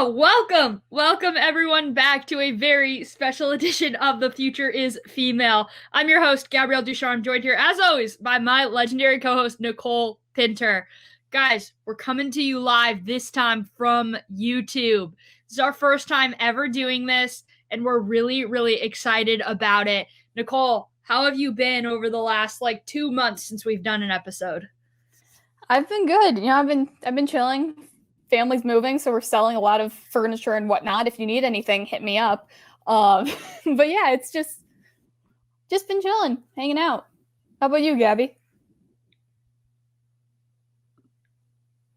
Welcome everyone back to a very special edition of The Future is Female. I'm your host, Gabrielle Ducharme, joined here as always by my legendary co-host, Nicole Pinter. Guys, we're coming to you live this time from YouTube. This is our first time ever doing this, and we're really excited about it. Nicole, how have you been over the last 2 months since we've done an episode? I've been good. I've been chilling. Family's moving, so we're selling a lot of furniture and whatnot. If you need anything, hit me up. But yeah, it's just been chilling, hanging out. How about you, Gabby?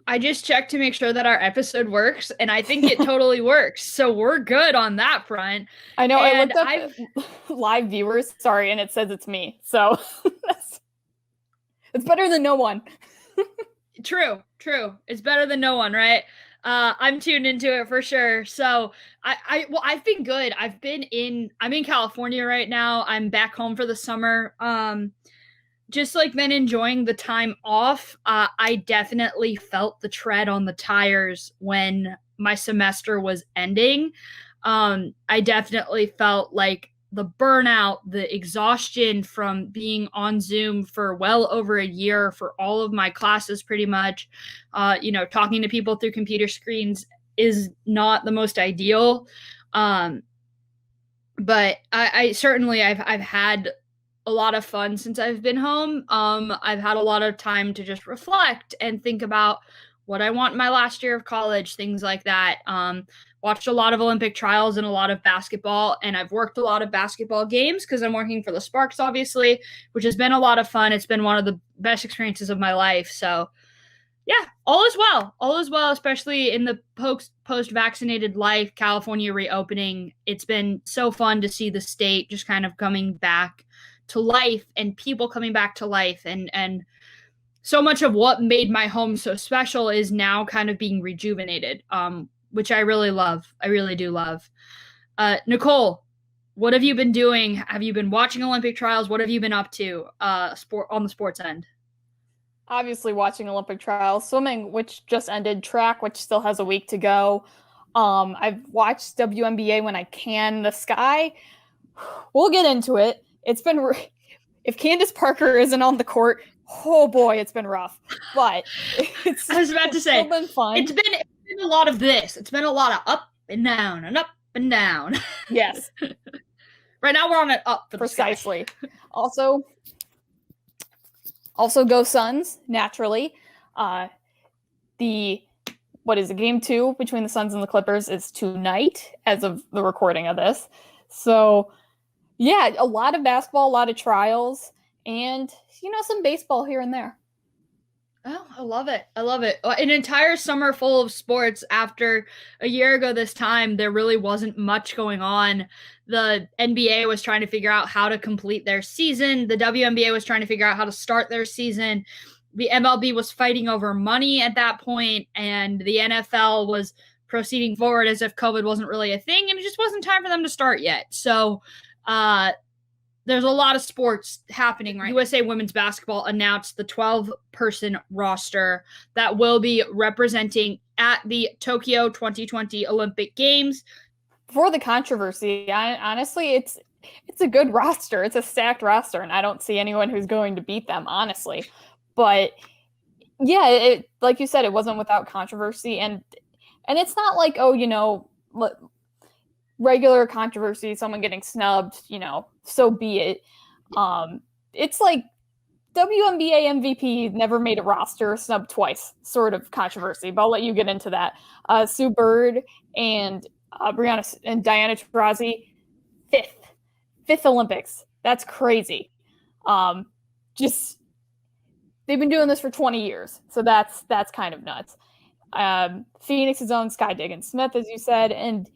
I just checked to make sure that our episode works, and I think it totally works. So we're good on that front. I know. And I looked up live viewers, and it says it's me. So it's better than no one. True. It's better than no one, right? I'm tuned into it for sure. So I've been good. I'm in California right now. I'm back home for the summer. Just been enjoying the time off. I definitely felt the tread on the tires when my semester was ending. I definitely felt like the burnout, the exhaustion from being on Zoom for well over a year for all of my classes, pretty much, talking to people through computer screens is not the most ideal. But I certainly, I've had a lot of fun since I've been home. I've had a lot of time to just reflect and think about what I want in my last year of college, things like that. Watched a lot of Olympic trials and a lot of basketball, and I've worked a lot of basketball games because I'm working for the Sparks, obviously, which has been a lot of fun. It's been one of the best experiences of my life. So yeah, all is well, especially in the post-vaccinated life, California reopening. It's been so fun to see the state just kind of coming back to life and people coming back to life, and so much of what made my home so special is now kind of being rejuvenated, which I really love. I really do love. Nicole, what have you been doing? Have you been watching Olympic trials? What have you been up to on the sports end? Obviously watching Olympic trials, swimming, which just ended, track, which still has a week to go. I've watched WNBA when I can. The Sky, we'll get into it. It's been, if Candace Parker isn't on the court, oh boy, it's been rough. But I was about to say, been fun. It's been a lot of this. It's been a lot of up and down and up and down. Yes. Right now we're on an up for precisely. Also go Suns, naturally. Game 2 between the Suns and the Clippers is tonight as of the recording of this. So yeah, a lot of basketball, a lot of trials, and some baseball here and there. Oh, I love it. An entire summer full of sports. After a year ago this time, there really wasn't much going on. The NBA was trying to figure out how to complete their season. The WNBA was trying to figure out how to start their season. The MLB was fighting over money at that point, and the NFL was proceeding forward as if COVID wasn't really a thing, and it just wasn't time for them to start yet. So there's a lot of sports happening right now. USA Women's Basketball announced the 12-person roster that will be representing at the Tokyo 2020 Olympic Games. For the controversy, honestly, it's a good roster. It's a stacked roster, and I don't see anyone who's going to beat them, honestly. But yeah, like you said, it wasn't without controversy, and it's not like, regular controversy, someone getting snubbed, so be it. It's like WNBA MVP never made a roster, snubbed twice, sort of controversy, but I'll let you get into that. Sue Bird and Brianna and Diana Taurasi, fifth Olympics. That's crazy. They've been doing this for 20 years, so that's kind of nuts. Phoenix's own Sky Diggins-Smith, as you said, and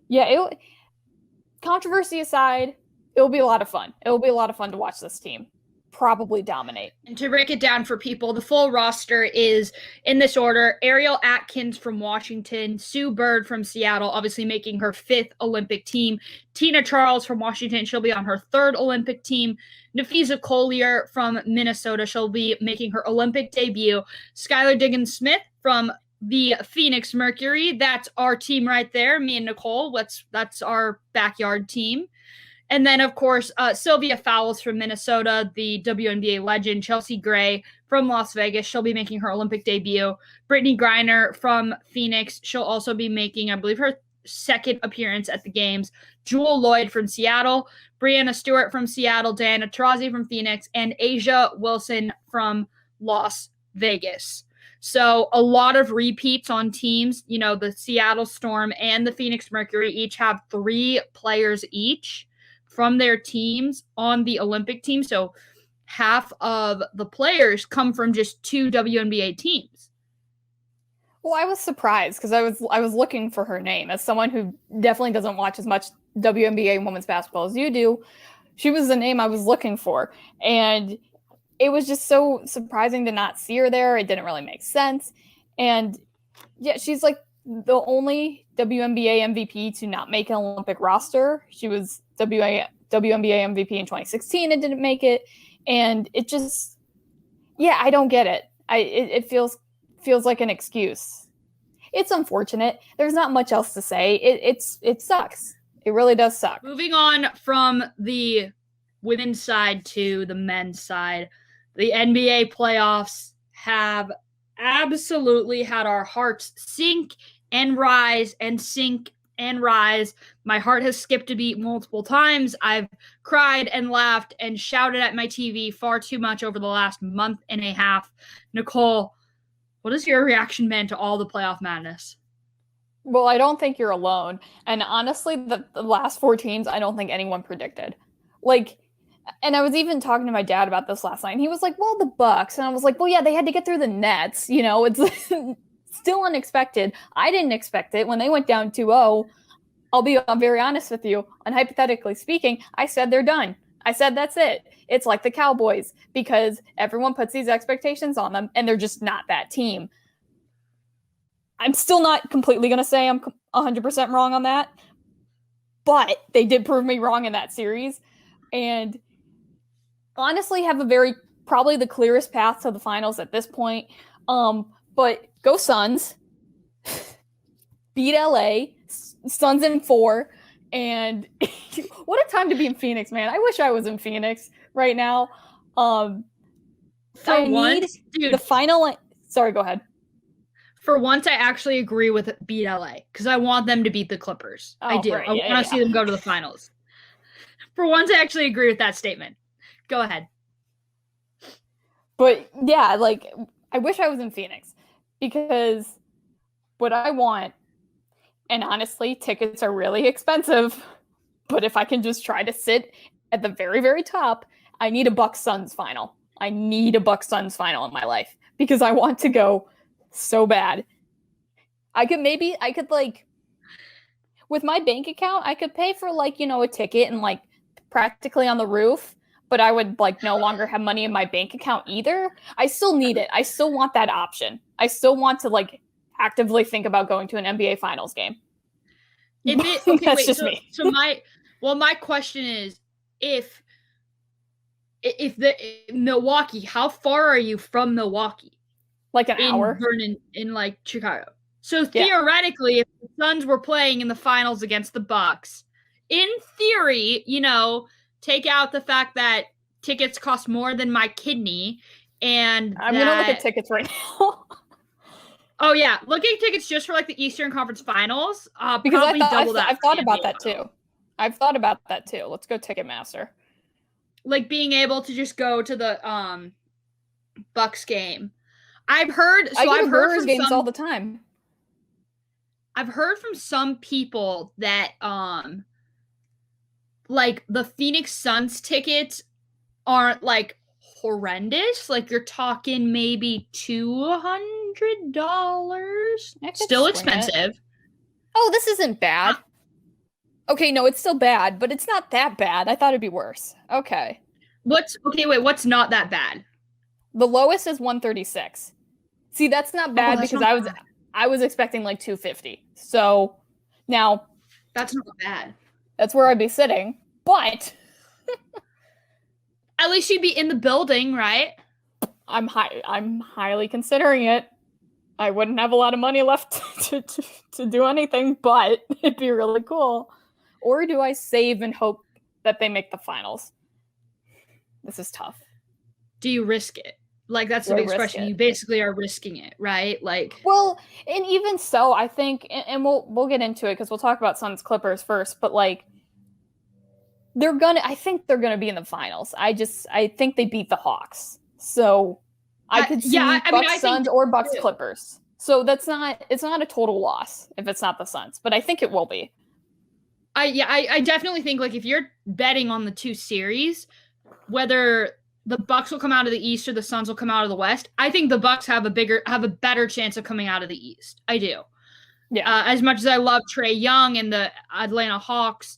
yeah, controversy aside, it'll be a lot of fun. It'll be a lot of fun to watch this team probably dominate. And to break it down for people, the full roster is in this order: Ariel Atkins from Washington, Sue Bird from Seattle, obviously making her 5th Olympic team, Tina Charles from Washington, she'll be on her 3rd Olympic team, Nafisa Collier from Minnesota, she'll be making her Olympic debut, Skylar Diggins-Smith from the Phoenix Mercury. That's our team right there, me and Nicole. That's our backyard team. And then, of course, Sylvia Fowles from Minnesota, the WNBA legend. Chelsea Gray from Las Vegas. She'll be making her Olympic debut. Brittany Griner from Phoenix. She'll also be making, I believe, her second appearance at the games. Jewel Lloyd from Seattle. Brianna Stewart from Seattle. Diana Taurasi from Phoenix. And Asia Wilson from Las Vegas. So a lot of repeats on teams. You know, the Seattle Storm and the Phoenix Mercury each have 3 players each from their teams on the Olympic team. So half of the players come from just 2 WNBA teams. Well, I was surprised because I was looking for her name as someone who definitely doesn't watch as much WNBA women's basketball as you do. She was the name I was looking for. And it was just so surprising to not see her there. It didn't really make sense. And yeah, she's like the only WNBA MVP to not make an Olympic roster. She was WNBA MVP in 2016 and didn't make it. And it just, yeah, I don't get it. It feels like an excuse. It's unfortunate. There's not much else to say. It sucks. It really does suck. Moving on from the women's side to the men's side, the NBA playoffs have absolutely had our hearts sink and rise and sink and rise. My heart has skipped a beat multiple times. I've cried and laughed and shouted at my TV far too much over the last month and a half. Nicole, what has your reaction been to all the playoff madness? Well, I don't think you're alone. And honestly, the last 4 teams, I don't think anyone predicted. Like, and I was even talking to my dad about this last night, and he was like, well, the Bucks. And I was like, well, yeah, they had to get through the Nets. You know, it's still unexpected. I didn't expect it when they went down 2-0. I'll be very honest with you. And hypothetically speaking, I said they're done. I said that's it. It's like the Cowboys because everyone puts these expectations on them, and they're just not that team. I'm still not completely going to say I'm 100% wrong on that, but they did prove me wrong in that series. And honestly have probably the clearest path to the finals at this point. But go Suns, beat LA, Suns in 4, and what a time to be in Phoenix, man. I wish I was in Phoenix right now. The final. Sorry, go ahead. For once, I actually agree with beat LA because I want them to beat the Clippers. I do. Right. I want to see them go to the finals. For once, I actually agree with that statement. Go ahead. But yeah, like, I wish I was in Phoenix because what I want, and honestly, tickets are really expensive, but if I can just try to sit at the very, very top, I need a Bucks-Suns final. I need a Bucks-Suns final in my life because I want to go so bad. I could like, with my bank account, I could pay for like, you know, a ticket and like practically on the roof, but I would like no longer have money in my bank account either. I still need it. I still want that option. I still want to like actively think about going to an NBA Finals game. That's just me. So my question is, if the Milwaukee, how far are you from Milwaukee? Like an hour. Vernon, in like Chicago. So theoretically, if the Suns were playing in the finals against the Bucks, in theory, you know, take out the fact that tickets cost more than my kidney, and I'm gonna look at tickets right now. Oh yeah, looking at tickets just for like the Eastern Conference Finals, because probably double that. I've thought about that too. I've thought about that too. Let's go Ticketmaster. Like being able to just go to the Bucks game. I've heard from games all the time. I've heard from some people that like the Phoenix Suns tickets aren't like horrendous. Like you're talking maybe $200. Still expensive. Oh, this isn't bad. Okay, no, it's still bad, but it's not that bad. I thought it'd be worse. Okay. What's not that bad? The lowest is 136. See, that's not bad because I was expecting like 250. So now that's not bad. That's where I'd be sitting, but at least you'd be in the building, right? I'm highly considering it. I wouldn't have a lot of money left to do anything, but it'd be really cool. Or do I save and hope that they make the finals? This is tough. Do you risk it? Like, that's the biggest question. You basically are risking it, right? Like, well, and even so, I think, and we'll get into it because we'll talk about Suns Clippers first, but like, I think they're gonna be in the finals. I think they beat the Hawks, so I could see Bucks Suns or Bucks Clippers. So it's not a total loss if it's not the Suns, but I think it will be. I definitely think, like, if you're betting on the two series, whether the Bucks will come out of the East or the Suns will come out of the West, I think the Bucks have a better chance of coming out of the East. I do. Yeah. As much as I love Trae Young and the Atlanta Hawks,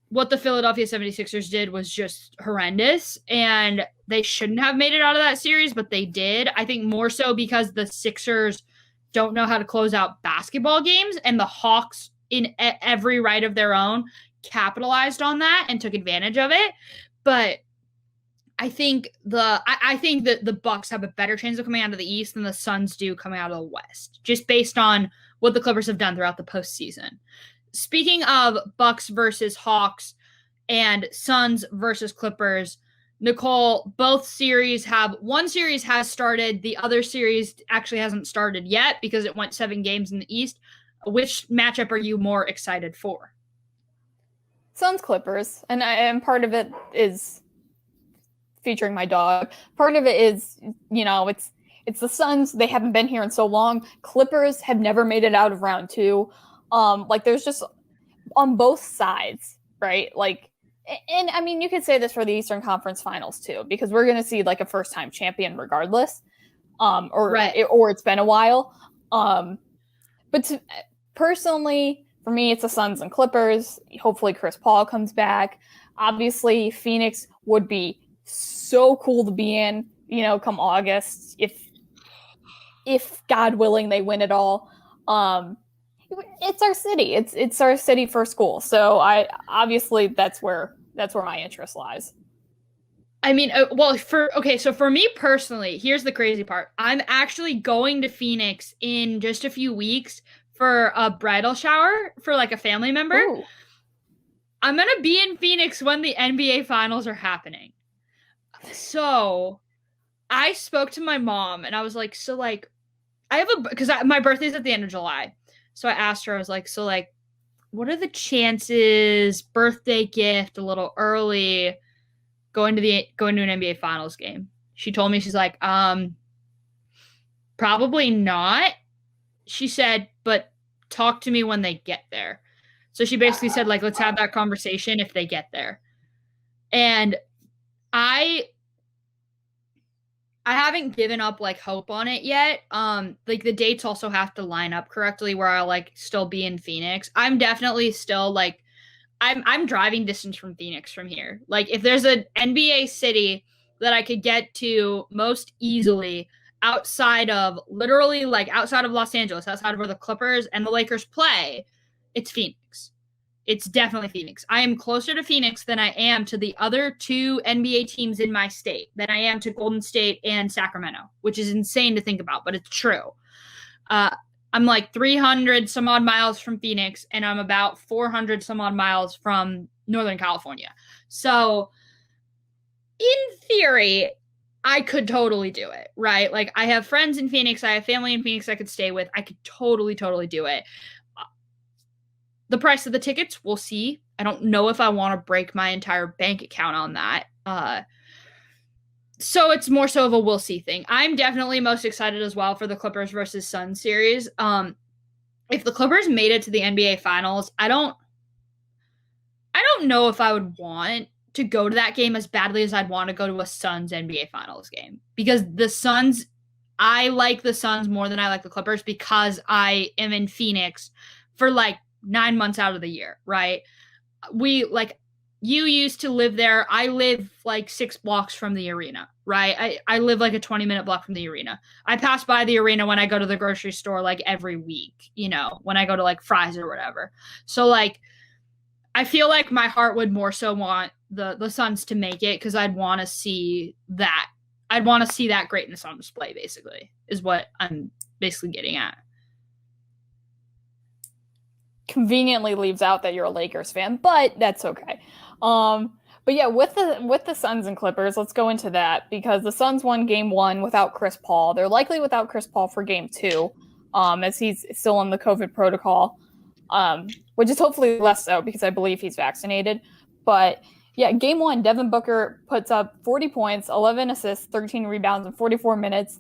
what the Philadelphia 76ers did was just horrendous, and they shouldn't have made it out of that series, but they did. I think more so because the Sixers don't know how to close out basketball games, and the Hawks, in every right of their own, capitalized on that and took advantage of it. But I think that the Bucks have a better chance of coming out of the East than the Suns do coming out of the West, just based on what the Clippers have done throughout the postseason. Speaking of Bucks versus Hawks and Suns versus Clippers, Nicole, both series one series has started. The other series actually hasn't started yet because it went 7 games in the East. Which matchup are you more excited for? Suns Clippers, and part of it is featuring my dog. Part of it is, it's the Suns. They haven't been here in so long. Clippers have never made it out of round 2. There's just on both sides, right? Like, and I mean, you could say this for the Eastern Conference Finals too, because we're going to see like a first-time champion regardless, or it's been a while. Personally, for me, it's the Suns and Clippers. Hopefully, Chris Paul comes back. Obviously, Phoenix would be so cool to be in, come August, if God willing they win it all. It's our city. It's our city for school. So obviously that's where my interest lies. I mean, so for me personally, here's the crazy part. I'm actually going to Phoenix in just a few weeks for a bridal shower for like a family member. Ooh. I'm going to be in Phoenix when the NBA finals are happening. So I spoke to my mom and I was like, so like, because my birthday's at the end of July. So I asked her, I was like, so like, what are the chances, birthday gift, a little early, going to an NBA finals game? She told me, she's like, probably not. She said, but talk to me when they get there. So she basically said, like, let's have that conversation if they get there. And I haven't given up like hope on it yet. Like the dates also have to line up correctly where I'll like still be in Phoenix. I'm definitely still like I'm driving distance from Phoenix from here. Like if there's an NBA city that I could get to most easily outside of Los Angeles, outside of where the Clippers and the Lakers play, it's Phoenix. It's definitely Phoenix. I am closer to Phoenix than I am to the other 2 NBA teams in my state, than I am to Golden State and Sacramento, which is insane to think about, but it's true. I'm like 300 some odd miles from Phoenix, and I'm about 400 some odd miles from Northern California. So in theory, I could totally do it, right? Like I have friends in Phoenix. I have family in Phoenix I could stay with. I could totally do it. The price of the tickets, we'll see. I don't know if I want to break my entire bank account on that. So it's more so of a we'll see thing. I'm definitely most excited as well for the Clippers versus Suns series. If the Clippers made it to the NBA Finals, I don't know if I would want to go to that game as badly as I'd want to go to a Suns NBA Finals game. Because I like the Suns more than I like the Clippers because I am in Phoenix for like 9 months out of the year, right? You used to live there. I live like 6 blocks from the arena, right? I live like a 20-minute block from the arena. I pass by the arena when I go to the grocery store like every week, when I go to like Fry's or whatever. So like, I feel like my heart would more so want the Suns to make it because I'd want to see that. I'd want to see that greatness on display, basically, is what I'm basically getting at. Conveniently leaves out that you're a Lakers fan, but that's okay. But yeah, with the Suns and Clippers, let's go into that because the Suns won game 1 without Chris Paul. They're likely without Chris Paul for game 2, as he's still on the COVID protocol, which is hopefully less so because I believe he's vaccinated. But yeah, game 1, Devin Booker puts up 40 points, 11 assists, 13 rebounds in 44 minutes,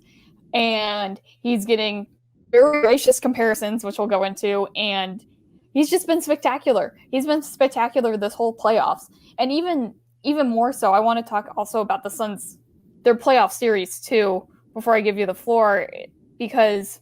and he's getting very gracious comparisons, which we'll go into, and he's just been spectacular. He's been spectacular this whole playoffs. And even more so, I want to talk also about the Suns, their playoff series too, before I give you the floor, because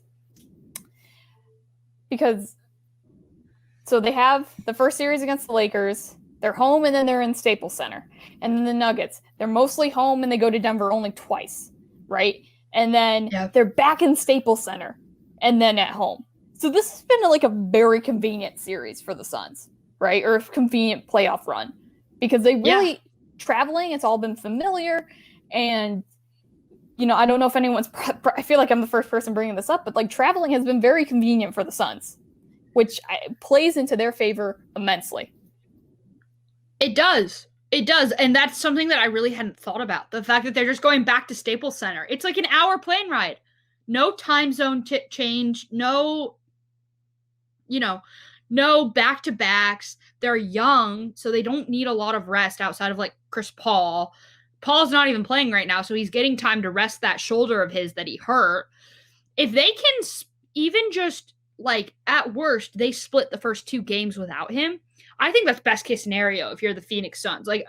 so they have the first series against the Lakers. They're home and then they're in Staples Center. And then the Nuggets, they're mostly home and they go to Denver only twice, right? And then they're back in Staples Center and then at home. So this has been like a very convenient series for the Suns, right? Or a convenient playoff run because they really traveling. It's all been familiar. And, you know, I don't know if anyone's, I feel like I'm the first person bringing this up, but like traveling has been very convenient for the Suns, which plays into their favor immensely. It does. It does. And that's something that I really hadn't thought about. The fact that they're just going back to Staples Center. It's like an hour plane ride. No time zone change. No back-to-backs. They're young, so they don't need a lot of rest outside of, like, Chris Paul. Paul's not even playing right now, so he's getting time to rest that shoulder of his that he hurt. If they can even just, like, at worst, they split the first 2 games without him, I think that's best-case scenario if you're the Phoenix Suns. Like,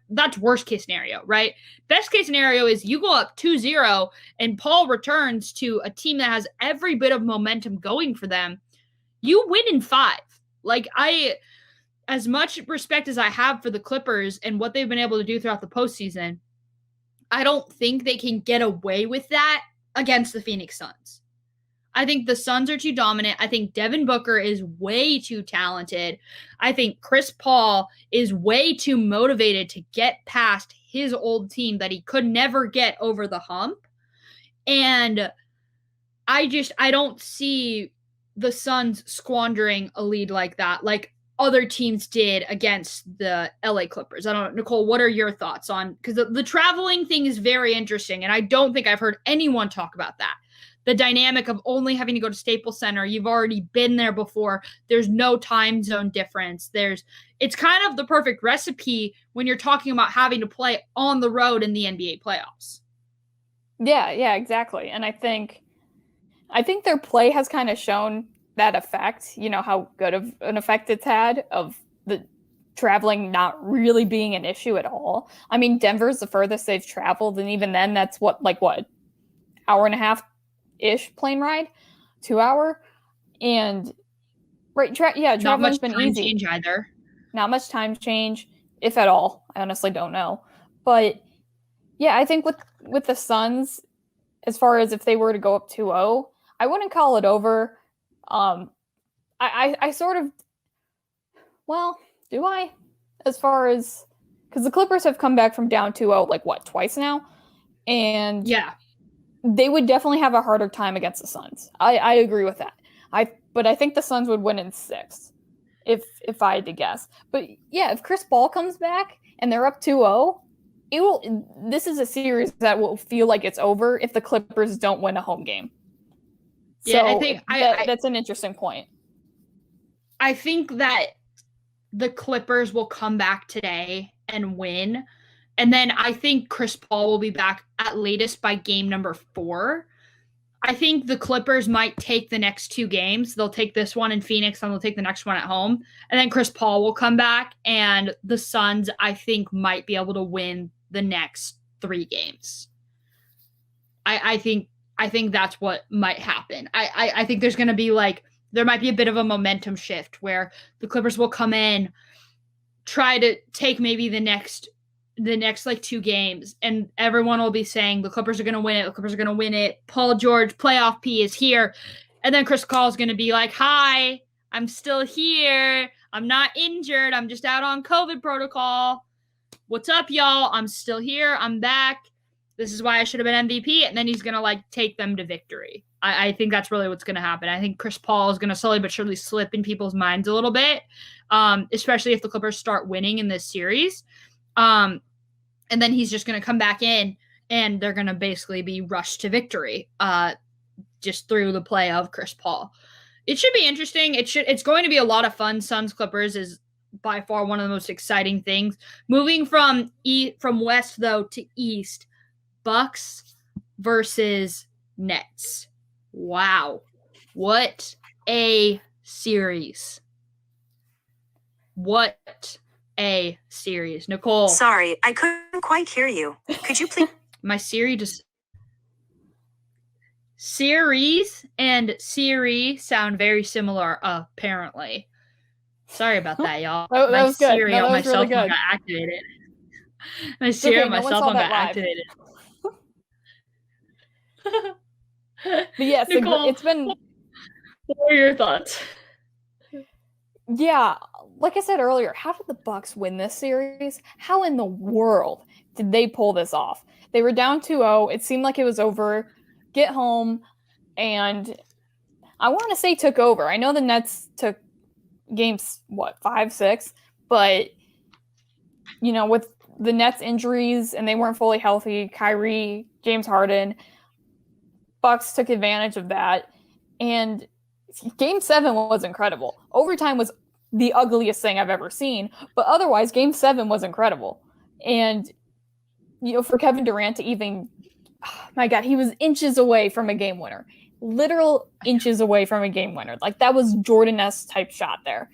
that's worst-case scenario, right? Best-case scenario is you go up 2-0, and Paul returns to a team that has every bit of momentum going for them. You win in 5. Like, as much respect as I have for the Clippers and what they've been able to do throughout the postseason, I don't think they can get away with that against the Phoenix Suns. I think the Suns are too dominant. I think Devin Booker is way too talented. I think Chris Paul is way too motivated to get past his old team that he could never get over the hump. And I don't see the Suns squandering a lead like that, like other teams did against the LA Clippers. I don't know, Nicole, what are your thoughts on, because the traveling thing is very interesting, and I don't think I've heard anyone talk about that. The dynamic of only having to go to Staples Center, you've already been there before. There's no time zone difference. It's kind of the perfect recipe when you're talking about having to play on the road in the NBA playoffs. Yeah, exactly. And I think their play has kind of shown that effect, you know, how good of an effect it's had of the traveling not really being an issue at all. I mean, Denver's the furthest they've traveled, and even then that's hour and a half-ish plane ride, 2 hour. And traveling's been easy. Not much time change either. Not much time change, if at all. I honestly don't know. But yeah, I think with the Suns, as far as if they were to go up 2-0, I wouldn't call it over. I sort of, well, do I? As far as, because the Clippers have come back from down 2-0, twice now? And yeah, they would definitely have a harder time against the Suns. I agree with that. But I think the Suns would win in 6, if I had to guess. But yeah, if Chris Paul comes back and they're up 2-0, this is a series that will feel like it's over if the Clippers don't win a home game. Yeah, so I think that's an interesting point. I think that the Clippers will come back today and win. And then I think Chris Paul will be back at latest by game number 4. I think the Clippers might take the next 2 games. They'll take this one in Phoenix, and they'll take the next one at home. And then Chris Paul will come back, and the Suns, I think, might be able to win the next 3 games. I think that's what might happen. I think there's going to be there might be a bit of a momentum shift where the Clippers will come in, try to take maybe the next 2 games, and everyone will be saying the Clippers are going to win it. The Clippers are going to win it. Paul George, playoff P, is here. And then Chris Paul is going to be like, hi, I'm still here. I'm not injured. I'm just out on COVID protocol. What's up, y'all? I'm still here. I'm back. This is why I should have been MVP. And then he's going to take them to victory. I think that's really what's going to happen. I think Chris Paul is going to slowly but surely slip in people's minds a little bit, especially if the Clippers start winning in this series. And then he's just going to come back in, and they're going to basically be rushed to victory just through the play of Chris Paul. It should be interesting. It's going to be a lot of fun. Suns Clippers is by far one of the most exciting things. Moving from west though to east, Bucks versus Nets. Wow. What a series. What a series. Nicole. Sorry, I couldn't quite hear you. Could you please? My series and Siri sound very similar, apparently. Sorry about that, y'all. That was good. Siri on my cell phone got activated. My Siri on my cell phone got activated. But yes, Nicole, it's been... What are your thoughts? Yeah, like I said earlier, how did the Bucks win this series? How in the world did they pull this off? They were down 2-0. It seemed like it was over. Get home, and I want to say took over. I know the Nets took games, 5, 6, but, with the Nets injuries, and they weren't fully healthy, Kyrie, James Harden, Bucks took advantage of that, and Game 7 was incredible. Overtime was the ugliest thing I've ever seen, but otherwise, Game 7 was incredible. And, for Kevin Durant to even, oh my God, he was inches away from a game winner. Literal inches away from a game winner. Like, that was Jordan-esque type shot there.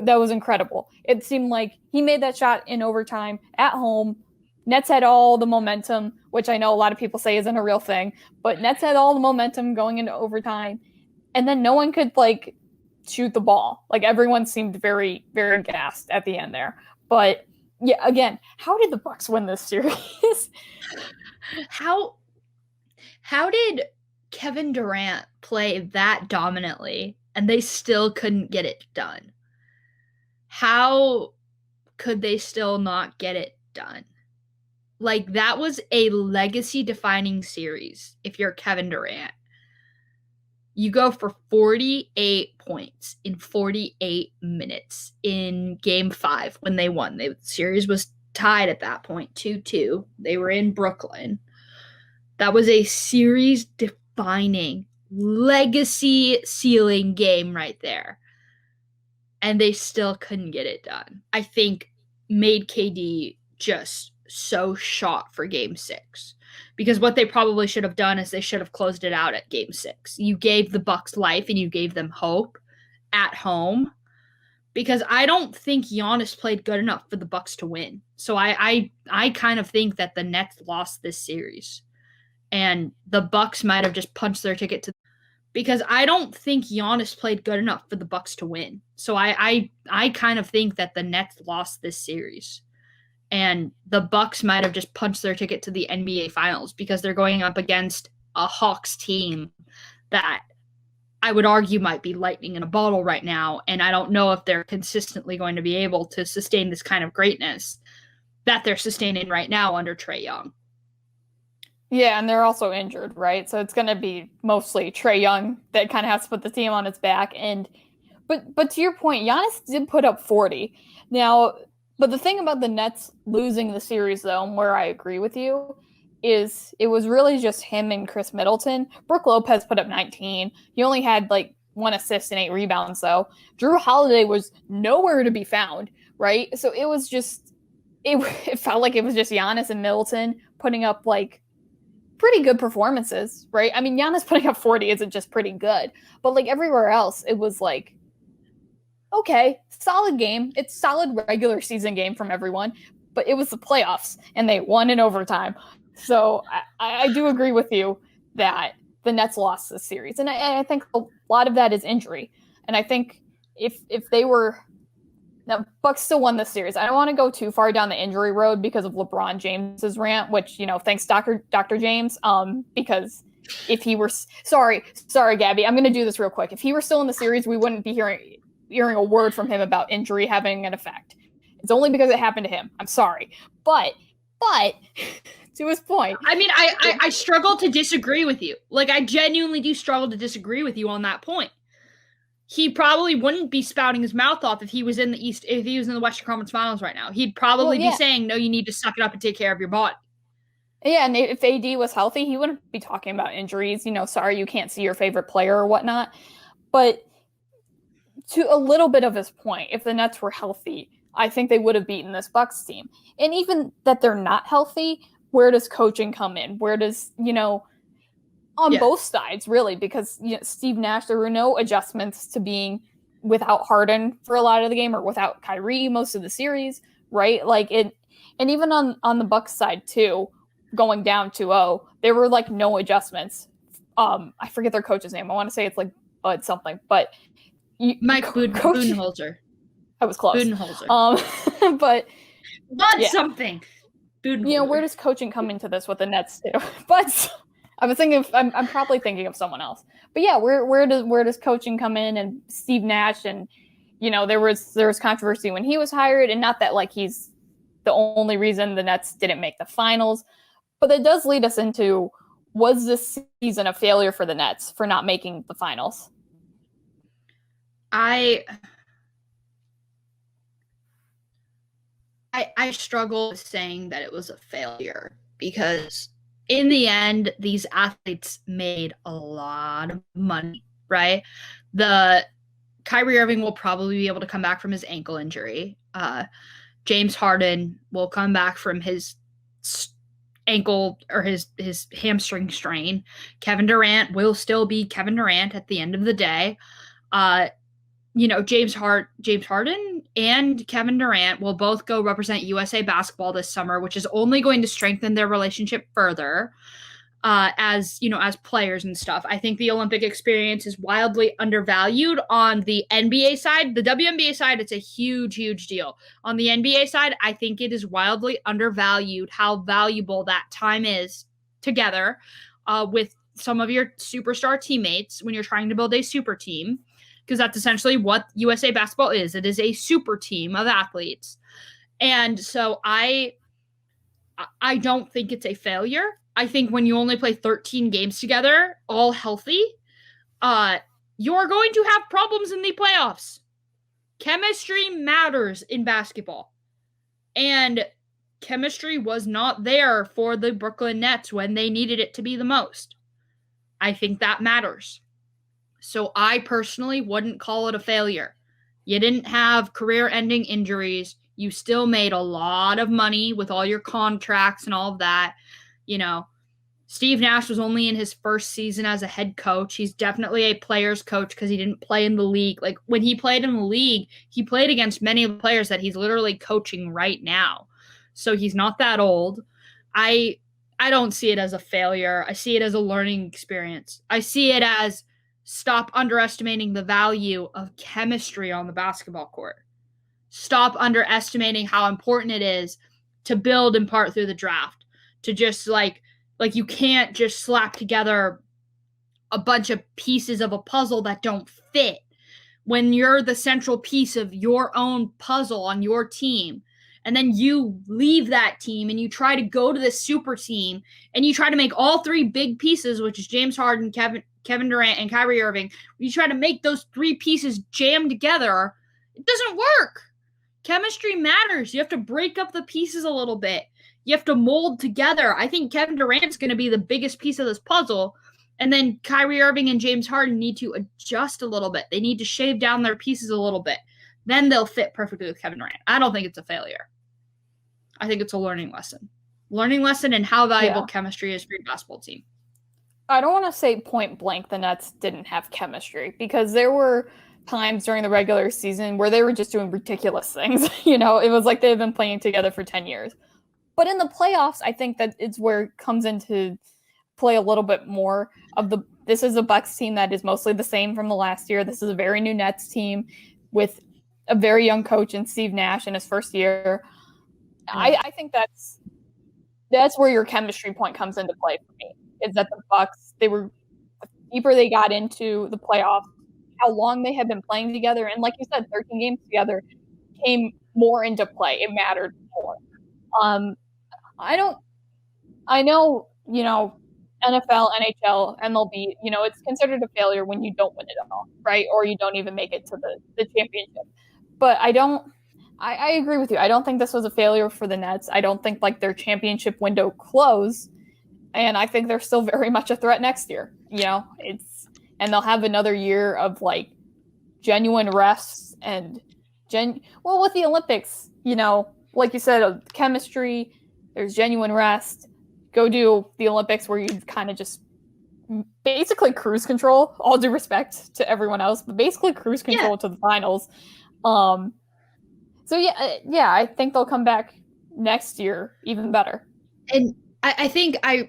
That was incredible. It seemed like he made that shot in overtime at home. Nets had all the momentum, which I know a lot of people say isn't a real thing, but Nets had all the momentum going into overtime. And then no one could, shoot the ball. Everyone seemed very, very gassed at the end there. But, yeah, again, how did the Bucks win this series? How did Kevin Durant play that dominantly and they still couldn't get it done? How could they still not get it done? That was a legacy-defining series if you're Kevin Durant. You go for 48 points in 48 minutes in Game 5 when they won. The series was tied at that point, 2-2. They were in Brooklyn. That was a series-defining, legacy-sealing game right there. And they still couldn't get it done. I think made KD just so shot for Game 6. Because what they probably should have done is they should have closed it out at Game 6. You gave the Bucks life and you gave them hope at home. Because I don't think Giannis played good enough for the Bucks to win. So I kind of think that the Nets lost this series. And the Bucks might have just punched their ticket to, because I don't think Giannis played good enough for the Bucks to win. So I kind of think that the Nets lost this series. And the Bucks might have just punched their ticket to the NBA Finals because they're going up against a Hawks team that I would argue might be lightning in a bottle right now. And I don't know if they're consistently going to be able to sustain this kind of greatness that they're sustaining right now under Trae Young. Yeah, and they're also injured, right? So it's going to be mostly Trae Young that kind of has to put the team on its back. But to your point, Giannis did put up 40. Now, but the thing about the Nets losing the series, though, and where I agree with you, is it was really just him and Chris Middleton. Brook Lopez put up 19. He only had 1 assist and 8 rebounds, though. Drew Holiday was nowhere to be found, right? So it was just, it felt like it was just Giannis and Middleton putting up pretty good performances, right? I mean, Giannis putting up 40 isn't just pretty good, but everywhere else, it was okay, solid game. It's solid regular season game from everyone, but it was the playoffs and they won in overtime. So I do agree with you that the Nets lost this series. And I think a lot of that is injury. And I think if they were, now Bucks still won this series. I don't want to go too far down the injury road because of LeBron James's rant, which, thanks Dr. James, because if he were, sorry, Gabby, I'm going to do this real quick. If he were still in the series, we wouldn't be hearing a word from him about injury having an effect. It's only because it happened to him. I'm sorry. But to his point. I mean, I struggle to disagree with you. Like, I genuinely do struggle to disagree with you on that point. He probably wouldn't be spouting his mouth off if he was in the Western Conference Finals right now. He'd probably be saying, no, you need to suck it up and take care of your body. Yeah, and if AD was healthy, he wouldn't be talking about injuries. Sorry you can't see your favorite player or whatnot. But to a little bit of his point, if the Nets were healthy, I think they would have beaten this Bucks team. And even that they're not healthy, where does coaching come in? Where does, on both sides, really, because Steve Nash, there were no adjustments to being without Harden for a lot of the game or without Kyrie most of the series, right? And even on the Bucks side too, going down 2-0, there were no adjustments. I forget their coach's name. I want to say it's Bud something, but Mike Budenholzer. I was close. Budenholzer. But Bud something. Budenholzer. Where does coaching come into this with the Nets too? But I was thinking I'm probably thinking of someone else. But yeah, where does coaching come in? And Steve Nash, and there was controversy when he was hired, and not that he's the only reason the Nets didn't make the finals. But that does lead us into, was this season a failure for the Nets for not making the finals? I struggle with saying that it was a failure, because in the end, these athletes made a lot of money, right? The Kyrie Irving will probably be able to come back from his ankle injury. James Harden will come back from his ankle or his hamstring strain. Kevin Durant will still be Kevin Durant at the end of the day. James Harden and Kevin Durant will both go represent USA basketball this summer, which is only going to strengthen their relationship further as players and stuff. I think the Olympic experience is wildly undervalued on the NBA side. The WNBA side, it's a huge, huge deal. On the NBA side, I think it is wildly undervalued how valuable that time is together with some of your superstar teammates when you're trying to build a super team. Because that's essentially what USA basketball is. It is a super team of athletes. And so I don't think it's a failure. I think when you only play 13 games together, all healthy, you're going to have problems in the playoffs. Chemistry matters in basketball. And chemistry was not there for the Brooklyn Nets when they needed it to be the most. I think that matters. So I personally wouldn't call it a failure. You didn't have career-ending injuries. You still made a lot of money with all your contracts and all of that. Steve Nash was only in his first season as a head coach. He's definitely a player's coach because he didn't play in the league. When he played in the league, he played against many of the players that he's literally coaching right now. So he's not that old. I don't see it as a failure. I see it as a learning experience. I see it as stop underestimating the value of chemistry on the basketball court. Stop underestimating how important it is to build in part through the draft. To just you can't just slap together a bunch of pieces of a puzzle that don't fit. When you're the central piece of your own puzzle on your team, and then you leave that team and you try to go to this super team and you try to make all three big pieces, which is James Harden, Kevin Durant, and Kyrie Irving, you try to make those three pieces jam together, it doesn't work. Chemistry matters. You have to break up the pieces a little bit. You have to mold together. I think Kevin Durant's going to be the biggest piece of this puzzle, and then Kyrie Irving and James Harden need to adjust a little bit. They need to shave down their pieces a little bit. Then they'll fit perfectly with Kevin Durant. I don't think it's a failure. I think it's a learning lesson. Learning lesson in how valuable chemistry is for your basketball team. I don't want to say point blank the Nets didn't have chemistry, because there were times during the regular season where they were just doing ridiculous things. It was like they've been playing together for 10 years. But in the playoffs, I think that it's where it comes into play a little bit more of this is a Bucks team that is mostly the same from the last year. This is a very new Nets team with a very young coach in Steve Nash in his first year. I think that's where your chemistry point comes into play for me, is that the Bucks, the deeper they got into the playoffs, how long they had been playing together, and like you said, 13 games together came more into play. It mattered more. I I know, NFL, NHL, MLB, it's considered a failure when you don't win it all, right? Or you don't even make it to the championship. But I agree with you. I don't think this was a failure for the Nets. I don't think like their championship window closed. And I think they're still very much a threat next year. And they'll have another year of like genuine rests and with the Olympics, like you said, chemistry, there's genuine rest. Go do the Olympics where you kind of just basically cruise control, all due respect to everyone else, but basically cruise control to the finals. So yeah, I think they'll come back next year even better. And I think I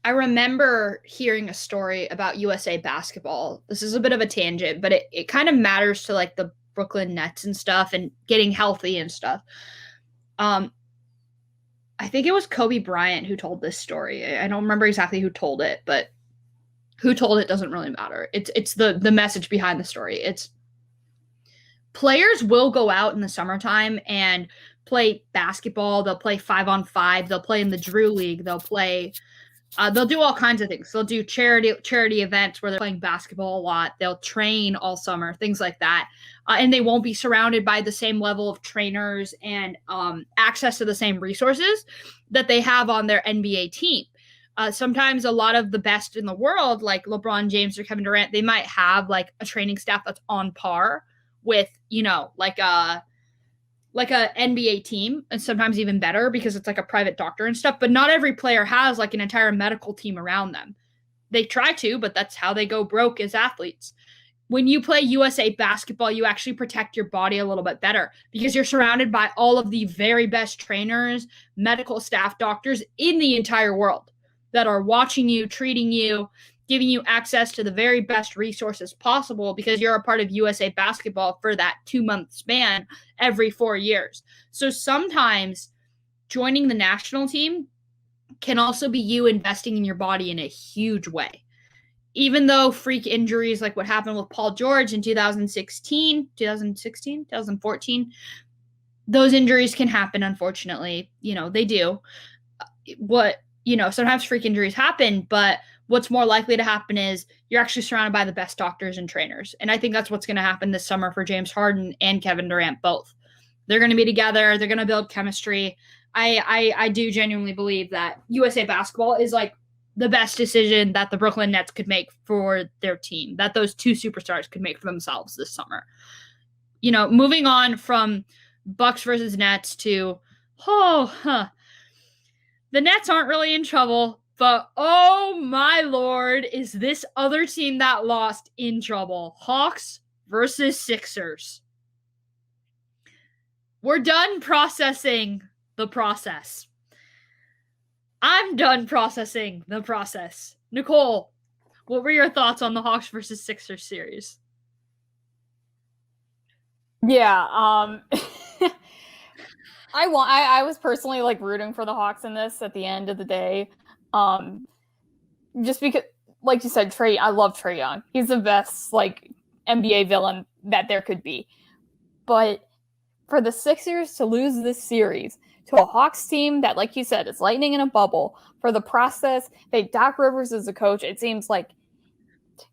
remember hearing a story about USA basketball. This is a bit of a tangent, but it kind of matters to like the Brooklyn Nets and stuff and getting healthy and stuff. I think it was Kobe Bryant who told this story. I don't remember exactly who told it, but who told it doesn't really matter. It's the message behind the story. It's players will go out in the summertime and play basketball. They'll play 5-on-5. They'll play in the Drew League. They'll do all kinds of things. They'll do charity events where they're playing basketball a lot. They'll train all summer, things like that. And they won't be surrounded by the same level of trainers and access to the same resources that they have on their NBA team. Sometimes a lot of the best in the world, like LeBron James or Kevin Durant, they might have like a training staff that's on par with, like a NBA team, and sometimes even better because it's like a private doctor and stuff. But not every player has like an entire medical team around them. They try to, but that's how they go broke as athletes. When you play USA basketball, you actually protect your body a little bit better because you're surrounded by all of the very best trainers, medical staff, doctors in the entire world that are watching you, treating you, giving you access to the very best resources possible because you're a part of USA basketball for that 2-month span every 4 years. So sometimes joining the national team can also be you investing in your body in a huge way. Even though freak injuries like what happened with Paul George in 2014, those injuries can happen, unfortunately. They do. Sometimes freak injuries happen, but what's more likely to happen is you're actually surrounded by the best doctors and trainers. And I think that's what's going to happen this summer for James Harden and Kevin Durant both. They're going to be together. They're going to build chemistry. I do genuinely believe that USA basketball is like the best decision that the Brooklyn Nets could make for their team, that those two superstars could make for themselves this summer. Moving on from Bucks versus Nets to, the Nets aren't really in trouble, but oh my Lord, is this other team that lost in trouble? Hawks versus Sixers. We're done processing the process. I'm done processing the process. Nicole, what were your thoughts on the Hawks versus Sixers series? Yeah, I was personally like rooting for the Hawks in this at the end of the day. Just because, like you said, I love Trae Young. He's the best like NBA villain that there could be. But for the Sixers to lose this series to a Hawks team that, like you said, is lightning in a bubble, for the process, Doc Rivers is a coach. It seems like,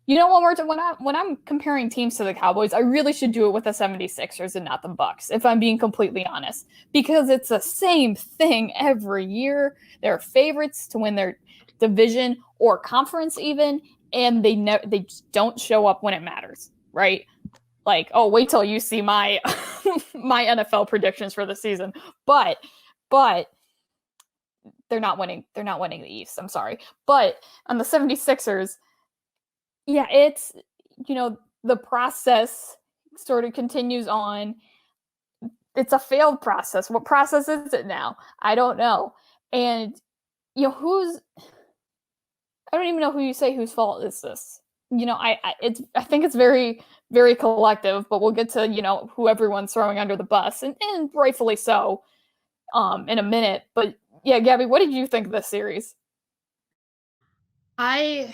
when I'm comparing teams to the Cowboys, I really should do it with the 76ers and not the Bucks, if I'm being completely honest, because it's the same thing every year. They're favorites to win their division or conference even, and they just don't show up when it matters, right? Like, oh, wait till you see my my NFL predictions for the season. But they're not winning. They're not winning the East. I'm sorry. But on the 76ers, yeah, it's, the process sort of continues on. It's a failed process. What process is it now? I don't know. And, I don't even know who you say whose fault is this. I think it's very, very collective, but we'll get to, who everyone's throwing under the bus, and rightfully so, in a minute. But yeah, Gabby, what did you think of this series? I'm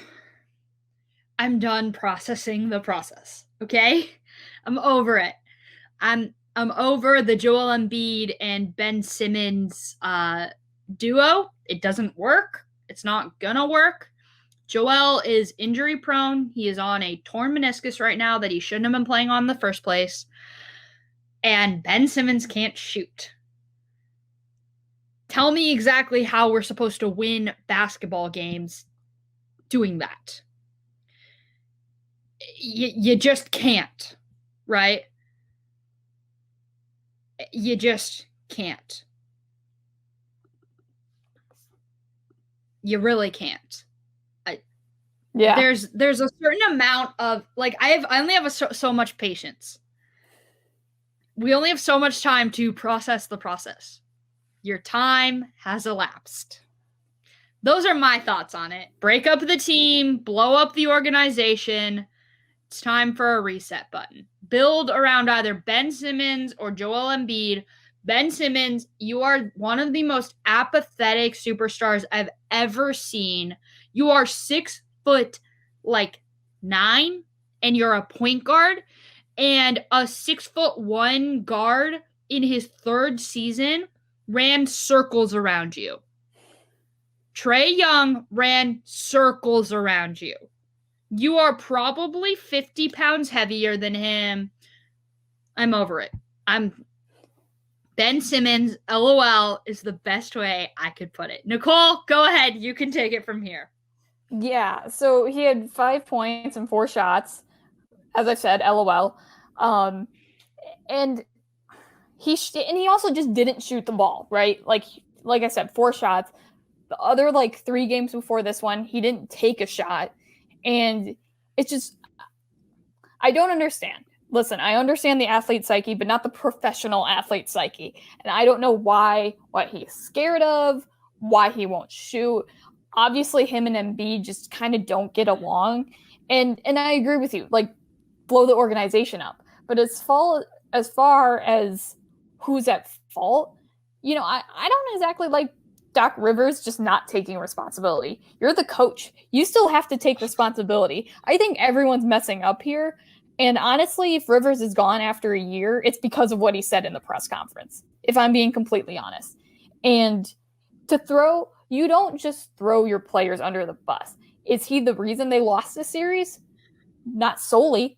done processing the process. Okay? I'm over it. I'm over the Joel Embiid and Ben Simmons duo. It doesn't work. It's not gonna work. Joel is injury prone. He is on a torn meniscus right now that he shouldn't have been playing on in the first place. And Ben Simmons can't shoot. Tell me exactly how we're supposed to win basketball games doing that. You just can't, right? You just can't. You really can't. Yeah. There's a certain amount of, like, I only have so much patience. We only have so much time to process the process. Your time has elapsed. Those are my thoughts on it. Break up the team, blow up the organization. It's time for a reset button. Build around either Ben Simmons or Joel Embiid. Ben Simmons, you are one of the most apathetic superstars I've ever seen. You are 6'9", and you're a point guard, and a 6'1" guard in his third season ran circles around you. Trae Young ran circles around you. You are probably 50 pounds heavier than him. I'm over it. Ben Simmons, LOL, is the best way I could put it. Nicole, go ahead. You can take it from here. Yeah, so he had 5 points and 4 shots. As I said, LOL. And he also just didn't shoot the ball, right? Like I said, 4 shots. The other 3 games before this one, he didn't take a shot. And it's just, I don't understand. Listen, I understand the athlete psyche, but not the professional athlete psyche. And I don't know what he's scared of, why he won't shoot. Obviously, him and Embiid just kind of don't get along. And I agree with you, blow the organization up. But as far as who's at fault, I don't exactly like Doc Rivers just not taking responsibility. You're the coach. You still have to take responsibility. I think everyone's messing up here. And honestly, if Rivers is gone after a year, it's because of what he said in the press conference, if I'm being completely honest. And you don't just throw your players under the bus. Is he the reason they lost the series? Not solely.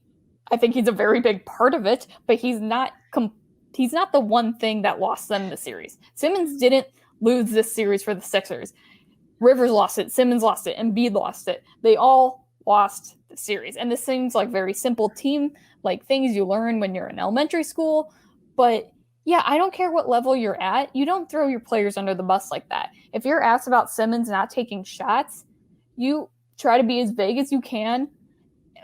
I think he's a very big part of it, but he's not the one thing that lost them the series. Simmons didn't lose this series for the Sixers. Rivers lost it. Simmons lost it. Embiid lost it. They all lost the series. And this seems like very simple team, things you learn when you're in elementary school. But yeah, I don't care what level you're at. You don't throw your players under the bus like that. If you're asked about Simmons not taking shots, you try to be as vague as you can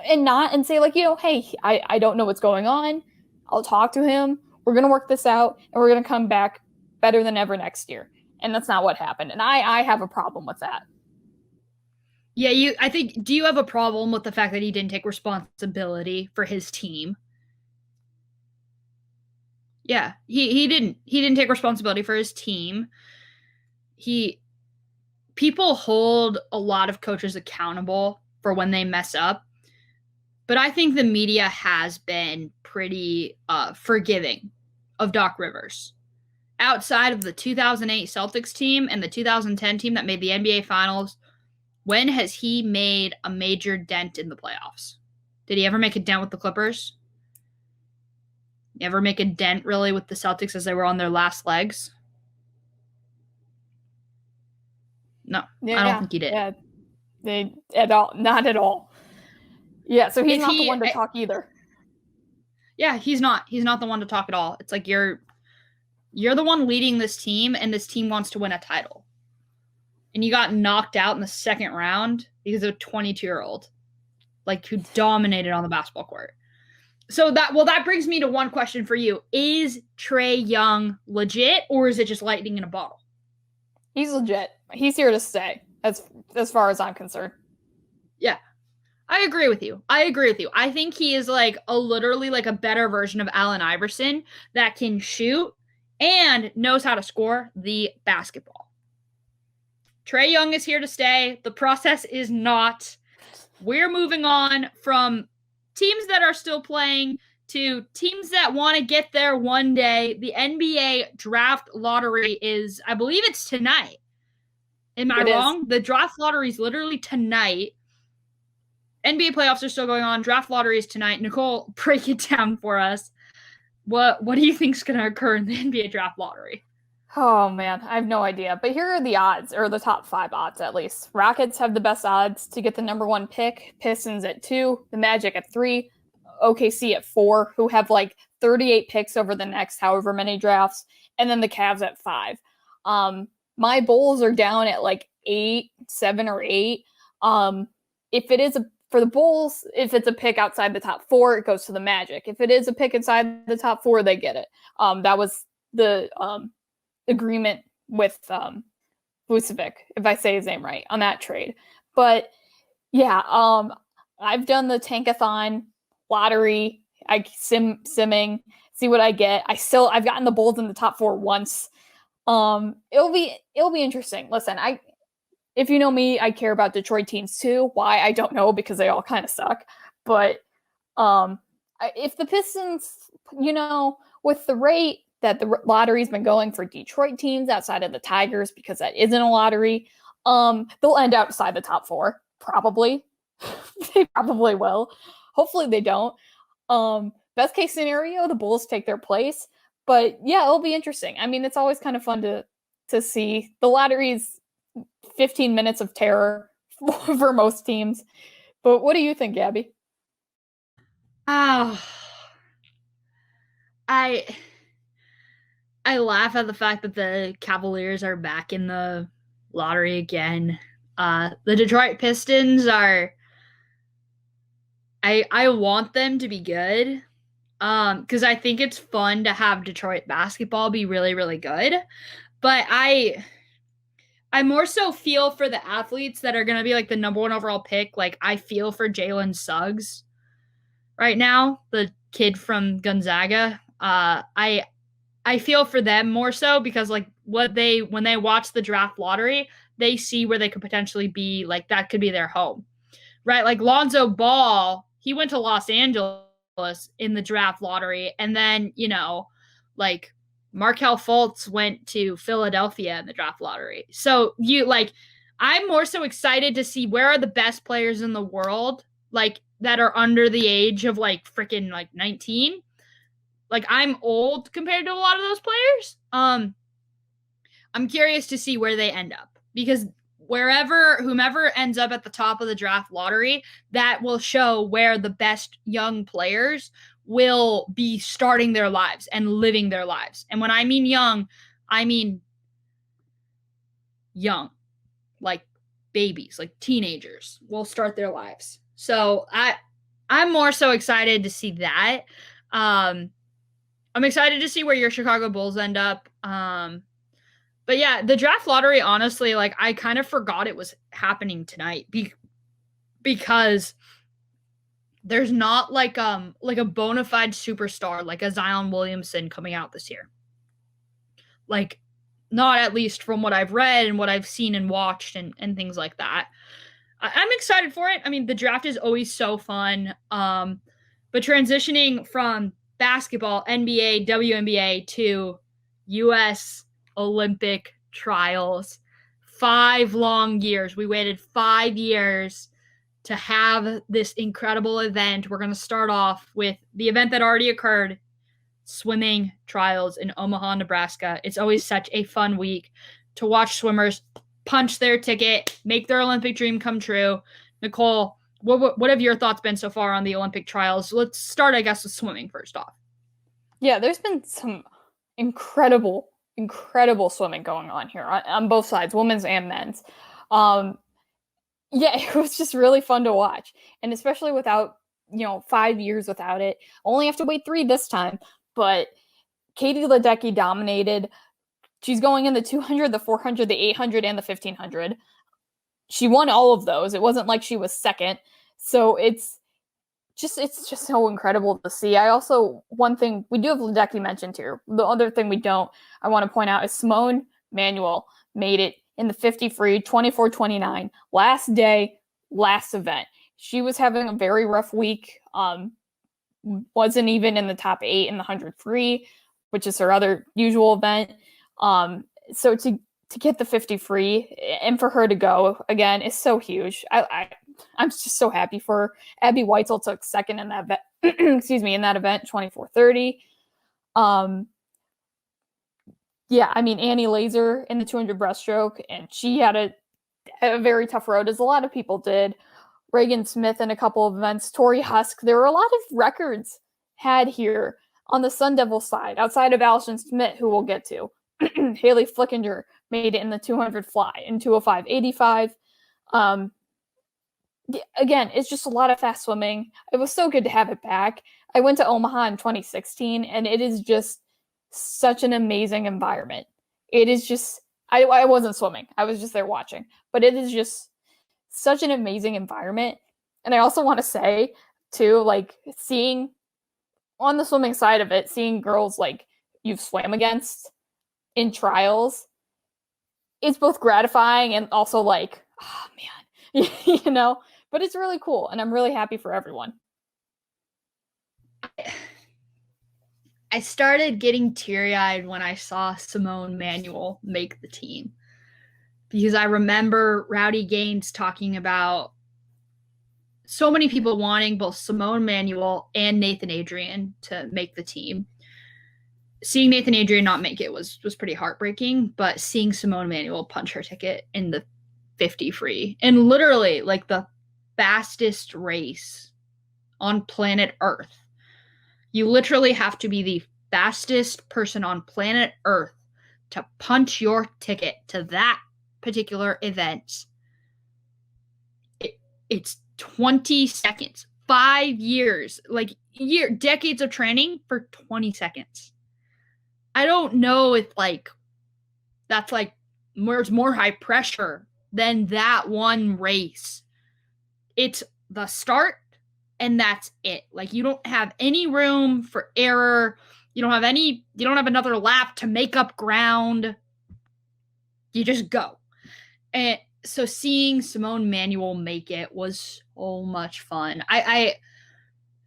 and say hey, I don't know what's going on. I'll talk to him. We're going to work this out and we're going to come back better than ever next year. And that's not what happened. And I have a problem with that. Yeah, do you have a problem with the fact that he didn't take responsibility for his team? Yeah, he didn't take responsibility for his team. People hold a lot of coaches accountable for when they mess up, but I think the media has been pretty forgiving of Doc Rivers. Outside of the 2008 Celtics team and the 2010 team that made the NBA Finals, when has he made a major dent in the playoffs? Did he ever make a dent with the Clippers? Ever make a dent, really, with the Celtics as they were on their last legs? No, I don't think he did. Yeah, not at all. Yeah, so he's not the one to talk either. Yeah, he's not. He's not the one to talk at all. It's like you're the one leading this team, and this team wants to win a title. And you got knocked out in the second round because of a 22-year-old, who dominated on the basketball court. So that brings me to one question for you. Is Trae Young legit, or is it just lightning in a bottle? He's legit. He's here to stay, as far as I'm concerned. Yeah. I agree with you. I think he is literally a better version of Allen Iverson that can shoot and knows how to score the basketball. Trae Young is here to stay. The process is not. We're moving on from teams that are still playing to teams that want to get there one day. The NBA draft lottery is, I believe it's tonight. Am I wrong? The draft lottery is literally tonight. NBA playoffs are still going on. Draft lottery is tonight. Nicole, break it down for us. What do you think is going to occur in the NBA draft lottery? Oh, man, I have no idea. But here are the odds, or the top 5 odds at least. Rockets have the best odds to get the number 1 pick. Pistons at 2. The Magic at 3. OKC at 4, who have like 38 picks over the next however many drafts. And then the Cavs at 5. My Bulls are down at like 8, 7, or 8. If it is for the Bulls, if it's a pick outside the top 4, it goes to the Magic. If it is a pick inside the top 4, they get it. That was the agreement with Vucevic, if I say his name right, on that trade. But yeah, I've done the Tankathon lottery. I simming, see what I get. I've gotten the Bulls in the top 4 once. It'll be interesting. Listen, if you know me, I care about Detroit teams too. Why? I don't know, because they all kind of suck. But if the Pistons, with the rate that the lottery's been going for Detroit teams outside of the Tigers, because that isn't a lottery, they'll end outside the top 4. Probably. They probably will. Hopefully they don't. Best case scenario, the Bulls take their place. But yeah, it'll be interesting. I mean, it's always kind of fun to see. The lottery's 15 minutes of terror for most teams. But what do you think, Gabby? Oh, I laugh at the fact that the Cavaliers are back in the lottery again. The Detroit Pistons are. I want them to be good, because I think it's fun to have Detroit basketball be really, really good. But I more so feel for the athletes that are going to be like the number 1 overall pick. Like, I feel for Jalen Suggs right now, the kid from Gonzaga. I feel for them more so because like when they watch the draft lottery, they see where they could potentially be, like that could be their home, right? Like Lonzo Ball, he went to Los Angeles in the draft lottery, and then like Markelle Fultz went to Philadelphia in the draft lottery. So I'm more so excited to see where are the best players in the world, like that are under the age of like freaking like 19. Like, I'm old compared to a lot of those players. I'm curious to see where they end up, because whomever ends up at the top of the draft lottery, that will show where the best young players will be starting their lives and living their lives. And when I mean young, I mean young, like babies, like teenagers will start their lives. So I'm more so excited to see that. I'm excited to see where your Chicago Bulls end up. But yeah, the draft lottery, honestly, like I kind of forgot it was happening tonight because there's not like a bona fide superstar like a Zion Williamson coming out this year. Like, not at least from what I've read and what I've seen and watched and things like that. I'm excited for it. I mean, the draft is always so fun. But transitioning from basketball, NBA, WNBA to U.S. Olympic trials. 5 long years. We waited 5 years to have this incredible event. We're going to start off with the event that already occurred, swimming trials in Omaha, Nebraska. It's always such a fun week to watch swimmers punch their ticket, make their Olympic dream come true. Nicole, what have your thoughts been so far on the Olympic trials? Let's start, I guess, with swimming first off. Yeah, there's been some incredible swimming going on here on both sides, women's and men's. Yeah, it was just really fun to watch. And especially without, 5 years without it. Only have to wait 3 this time. But Katie Ledecky dominated. She's going in the 200, the 400, the 800, and the 1500. She won all of those. It wasn't like she was second. So it's just so incredible to see. One thing we do have Ledecky mentioned here. The other thing I want to point out is Simone Manuel made it in the 50 free, 24:29, last day, last event. She was having a very rough week. Wasn't even in the top 8 in the 100 free, which is her other usual event. So to to get the 50 free and for her to go again is so huge. I'm just so happy for her. Abby Weitzel took second in that excuse me, in that event, 24:30. Yeah, I mean, Annie Laser in the 200 breaststroke, and she had a very tough road, as a lot of people did. Reagan Smith in a couple of events. Tori Husk. There were a lot of records had here on the Sun Devil side, outside of Allison Smith, who we'll get to. Haley Flickinger made it in the 200 fly in 205.85. Again, it's just a lot of fast swimming. It was so good to have it back. I went to Omaha in 2016, and it is just such an amazing environment. It is just, I wasn't swimming. I was just there watching. But it is just such an amazing environment. And I also want to say, too, like, seeing, on the swimming side of it, seeing girls, like, you've swam against in trials, it's both gratifying and also like, oh, man, you know? But it's really cool, and I'm really happy for everyone. I started getting teary-eyed when I saw Simone Manuel make the team, because I remember Rowdy Gaines talking about so many people wanting both Simone Manuel and Nathan Adrian to make the team. Seeing Nathan Adrian not make it was pretty heartbreaking, but seeing Simone Manuel punch her ticket in the 50 free, and literally like the fastest race on planet Earth. You literally have to be the fastest person on planet Earth to punch your ticket to that particular event. It's 20 seconds, 5 years, like decades of training for 20 seconds. I don't know if like that's like there's more high pressure than that one race. It's the start and that's it. Like, you don't have any room for error. You don't have another lap to make up ground. You just go. And so seeing Simone Manuel make it was so much fun. I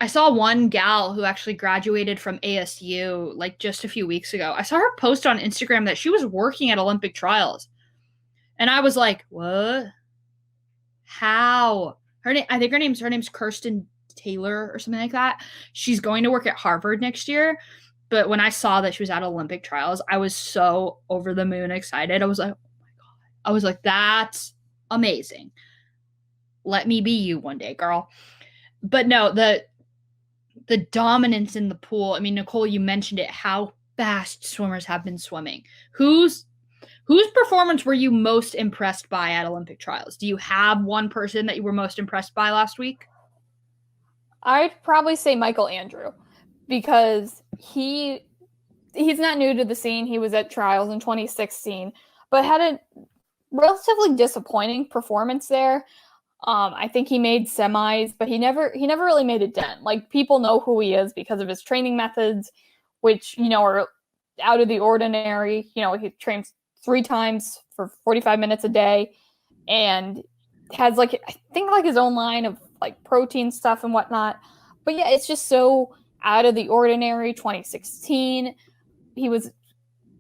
saw one gal who actually graduated from ASU like just a few weeks ago. I saw her post on Instagram that she was working at Olympic trials. And I was like, what? How? I think her name's Kirsten Taylor or something like that. She's going to work at Harvard next year. But when I saw that she was at Olympic trials, I was so over the moon excited. I was like, oh my God. I was like, that's amazing. Let me be you one day, girl. But no, the dominance in the pool. I mean, Nicole, you mentioned it, how fast swimmers have been swimming. Whose performance were you most impressed by at Olympic trials? Do you have one person that you were most impressed by last week? I'd probably say Michael Andrew, because he's not new to the scene. He was at trials in 2016, but had a relatively disappointing performance there. I think he made semis, but he never really made a dent. Like, people know who he is because of his training methods, which, you know, are out of the ordinary. You know, he trains 3 times for 45 minutes a day and has like, I think like his own line of like protein stuff and whatnot. But yeah, it's just so out of the ordinary. 2016, he was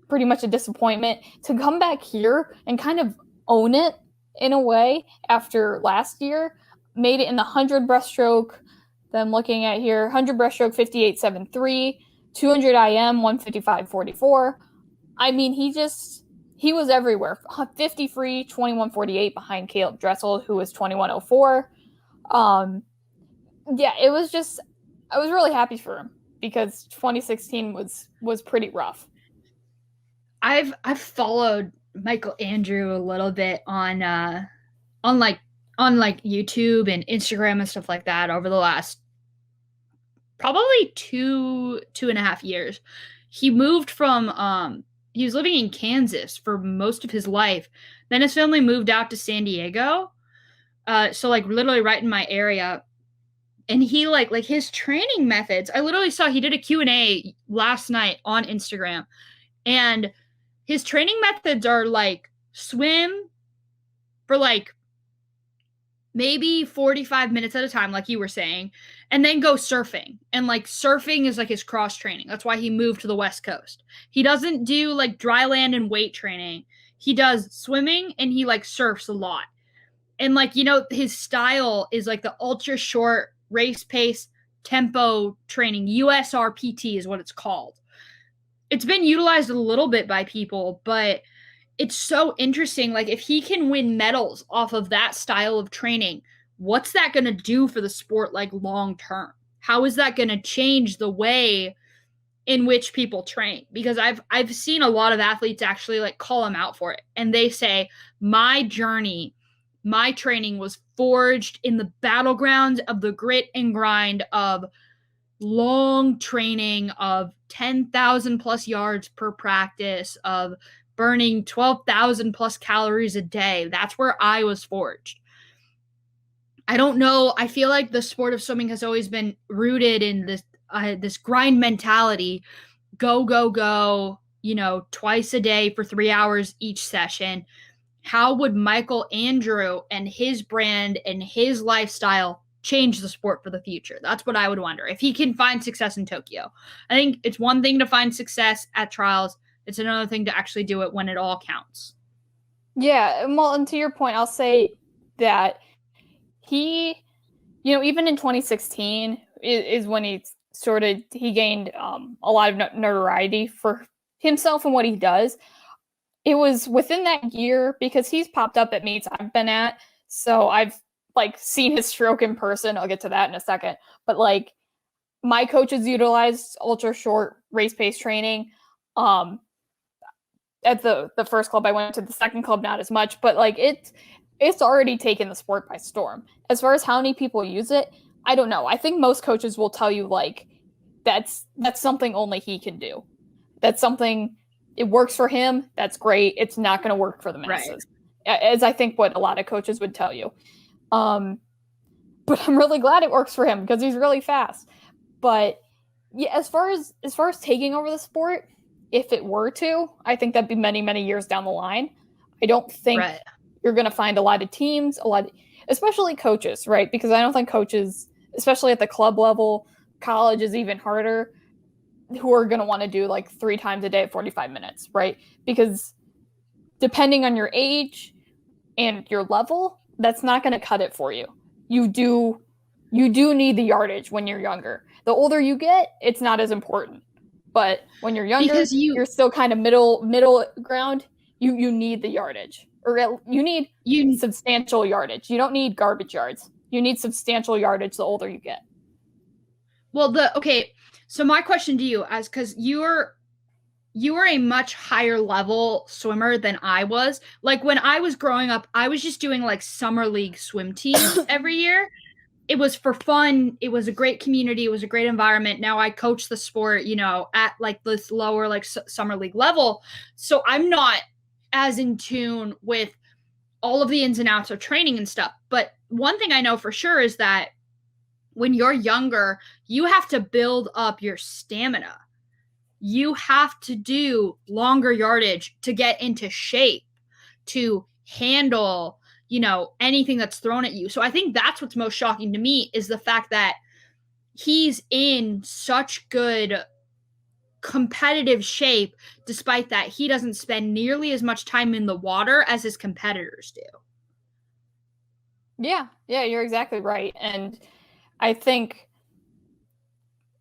pretty much a disappointment. To come back here and kind of own it in a way after last year, made it in the 100 breaststroke that I'm looking at here. 100 breaststroke 58.73, 200 IM 155.44. I mean, he was everywhere. 50 free 21.48 behind Caleb Dressel, who was 21.04. Yeah, it was just, I was really happy for him because 2016 was pretty rough. I've followed Michael Andrew a little bit on like YouTube and Instagram and stuff like that over the last probably 2.5 years. He moved from he was living in Kansas for most of his life. Then his family moved out to San Diego. So like literally right in my area. And he like his training methods, I literally saw he did a Q&A last night on Instagram. And his training methods are like swim for like maybe 45 minutes at a time, like you were saying, and then go surfing. And like surfing is like his cross training. That's why he moved to the West Coast. He doesn't do like dry land and weight training. he does swimming and he like surfs a lot. And like, you know, his style is like the ultra short race pace tempo training. USRPT is what it's called. It's been utilized a little bit by people, but it's so interesting. Like, if he can win medals off of that style of training, what's that going to do for the sport, like, long term? How is that going to change the way in which people train? Because I've seen a lot of athletes actually like call him out for it, and they say, my journey, my training was forged in the battlegrounds of the grit and grind of long training, of 10,000 plus yards per practice, of burning 12,000 plus calories a day. That's where I was forged. I don't know. I feel like the sport of swimming has always been rooted in this grind mentality. Go, go, go, you know, twice a day for 3 hours each session. How would Michael Andrew and his brand and his lifestyle change the sport for the future? That's what I would wonder. If he can find success in Tokyo. I think it's one thing to find success at trials. It's another thing to actually do it when it all counts. Yeah, well, and to your point, I'll say that he, you know, even in 2016 is when he gained a lot of notoriety for himself and what he does. It was within that year, because he's popped up at meets I've been at, so I've like seen his stroke in person. I'll get to that in a second. But like, my coaches utilized ultra short race pace training. At the first club I went to, the second club not as much, but like it's already taken the sport by storm. As far as how many people use it, I don't know. I think most coaches will tell you like that's something only he can do. That's something, it works for him. That's great. It's not going to work for the masses. Right. As I think what a lot of coaches would tell you. But I'm really glad it works for him because he's really fast. But yeah, as far as taking over the sport, if it were to, I think that'd be many, many years down the line. I don't think you're going to find a lot of teams, especially coaches, right? Because I don't think coaches, especially at the club level, college is even harder, who are going to want to do like 3 times a day at 45 minutes, right? Because depending on your age and your level, that's not going to cut it for you. You do need the yardage when you're younger. The older you get, it's not as important. But when you're younger, because you're still kind of middle ground. You need the yardage, or you need substantial yardage. You don't need garbage yards. You need substantial yardage the older you get. Well, so my question to you, because you were a much higher level swimmer than I was. Like, when I was growing up, I was just doing like summer league swim teams every year. It was for fun. It was a great community. It was a great environment. Now I coach the sport, you know, at like this lower, like summer league level. So I'm not as in tune with all of the ins and outs of training and stuff. But one thing I know for sure is that when you're younger, you have to build up your stamina. You have to do longer yardage to get into shape, to handle, you know, anything that's thrown at you. So I think that's what's most shocking to me, is the fact that he's in such good competitive shape, despite that he doesn't spend nearly as much time in the water as his competitors do. Yeah, you're exactly right. And I think,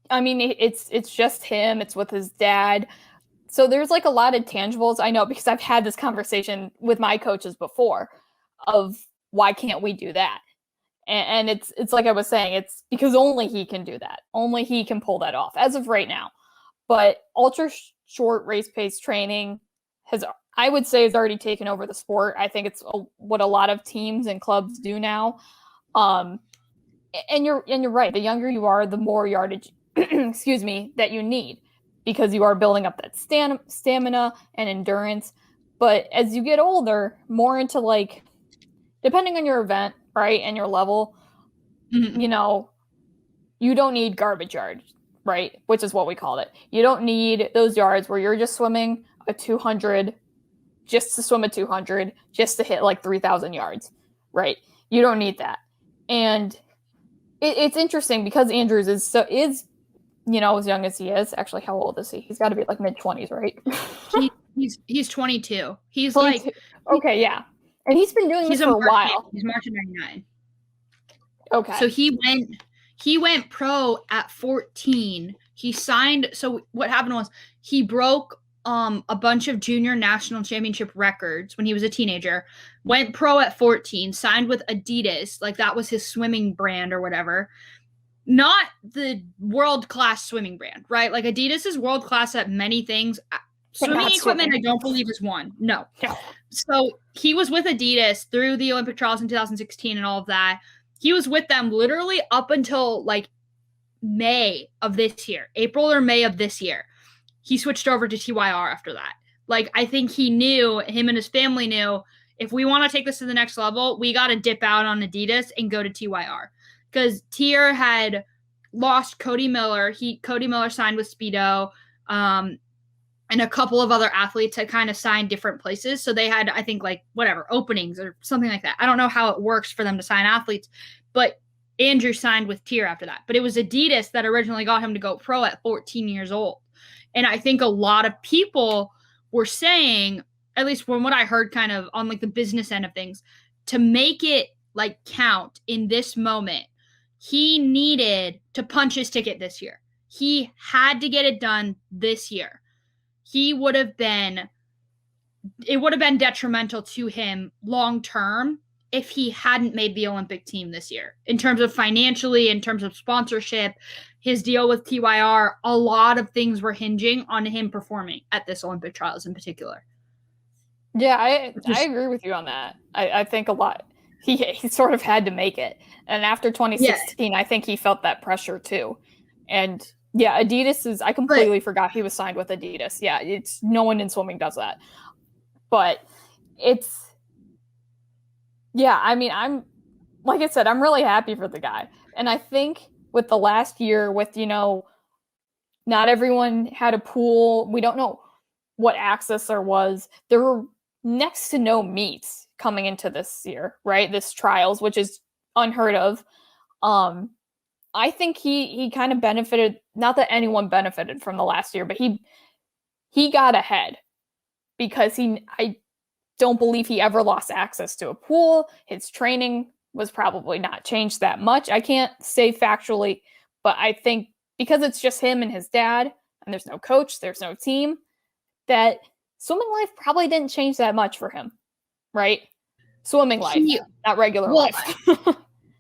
I mean, it's just him. It's with his dad. So there's like a lot of tangibles. I know, because I've had this conversation with my coaches before of why can't we do that? And it's like I was saying, it's because only he can do that. Only he can pull that off as of right now. But ultra short race pace training I would say, has already taken over the sport. I think it's what a lot of teams and clubs do now. And you're right. The younger you are, the more yardage, excuse me, that you need, because you are building up that stamina and endurance. But as you get older, more into like, depending on your event, right, and your level, you know, you don't need garbage yards, right, which is what we called it. You don't need those yards where you're just swimming a 200 just to swim a 200, just to hit like 3,000 yards, right? You don't need that. And it's interesting because Andrews is, you know, as young as he is. Actually, how old is he? He's got to be like mid-20s, right? He's 22. He's 22. like Okay, yeah. And he's been doing this for a while. He's March of 99. Okay. So he went pro at 14. He signed. So what happened was he broke a bunch of junior national championship records when he was a teenager. Went pro at 14. Signed with Adidas, like that was his swimming brand or whatever. Not the world-class swimming brand, right? Like Adidas is world-class at many things. Swimming equipment, I don't believe is one. No. So he was with Adidas through the Olympic trials in 2016 and all of that. He was with them literally up until like May of this year, April or May of this year. He switched over to TYR after that. Like, I think he knew, him and his family knew, if we want to take this to the next level, we got to dip out on Adidas and go to TYR. Because TYR had lost Cody Miller. Cody Miller signed with Speedo. And a couple of other athletes had kind of signed different places. So they had, I think, like, whatever, openings or something like that. I don't know how it works for them to sign athletes. But Andrew signed with TYR after that. But it was Adidas that originally got him to go pro at 14 years old. And I think a lot of people were saying, at least from what I heard kind of on, like, the business end of things, to make it, like, count in this moment, he needed to punch his ticket this year. He had to get it done this year. It would have been detrimental to him long term if he hadn't made the Olympic team this year. In terms of financially, in terms of sponsorship, his deal with TYR, a lot of things were hinging on him performing at this Olympic trials in particular. Yeah, I agree with you on that. I think a lot. He sort of had to make it. And after 2016, I think he felt that pressure too. And yeah, Adidas I completely forgot he was signed with Adidas. Yeah, it's no one in swimming does that. But I mean, like I said, I'm really happy for the guy. And I think with the last year, with, not everyone had a pool. We don't know what access there was. There were next to no meets coming into this year, right? This trials, which is unheard of. I think he kind of benefited, not that anyone benefited from the last year, but he got ahead because I don't believe he ever lost access to a pool. His training was probably not changed that much. I can't say factually, but I think because it's just him and his dad, and there's no coach, there's no team, that swimming life probably didn't change that much for him, right? Swimming life, not regular life.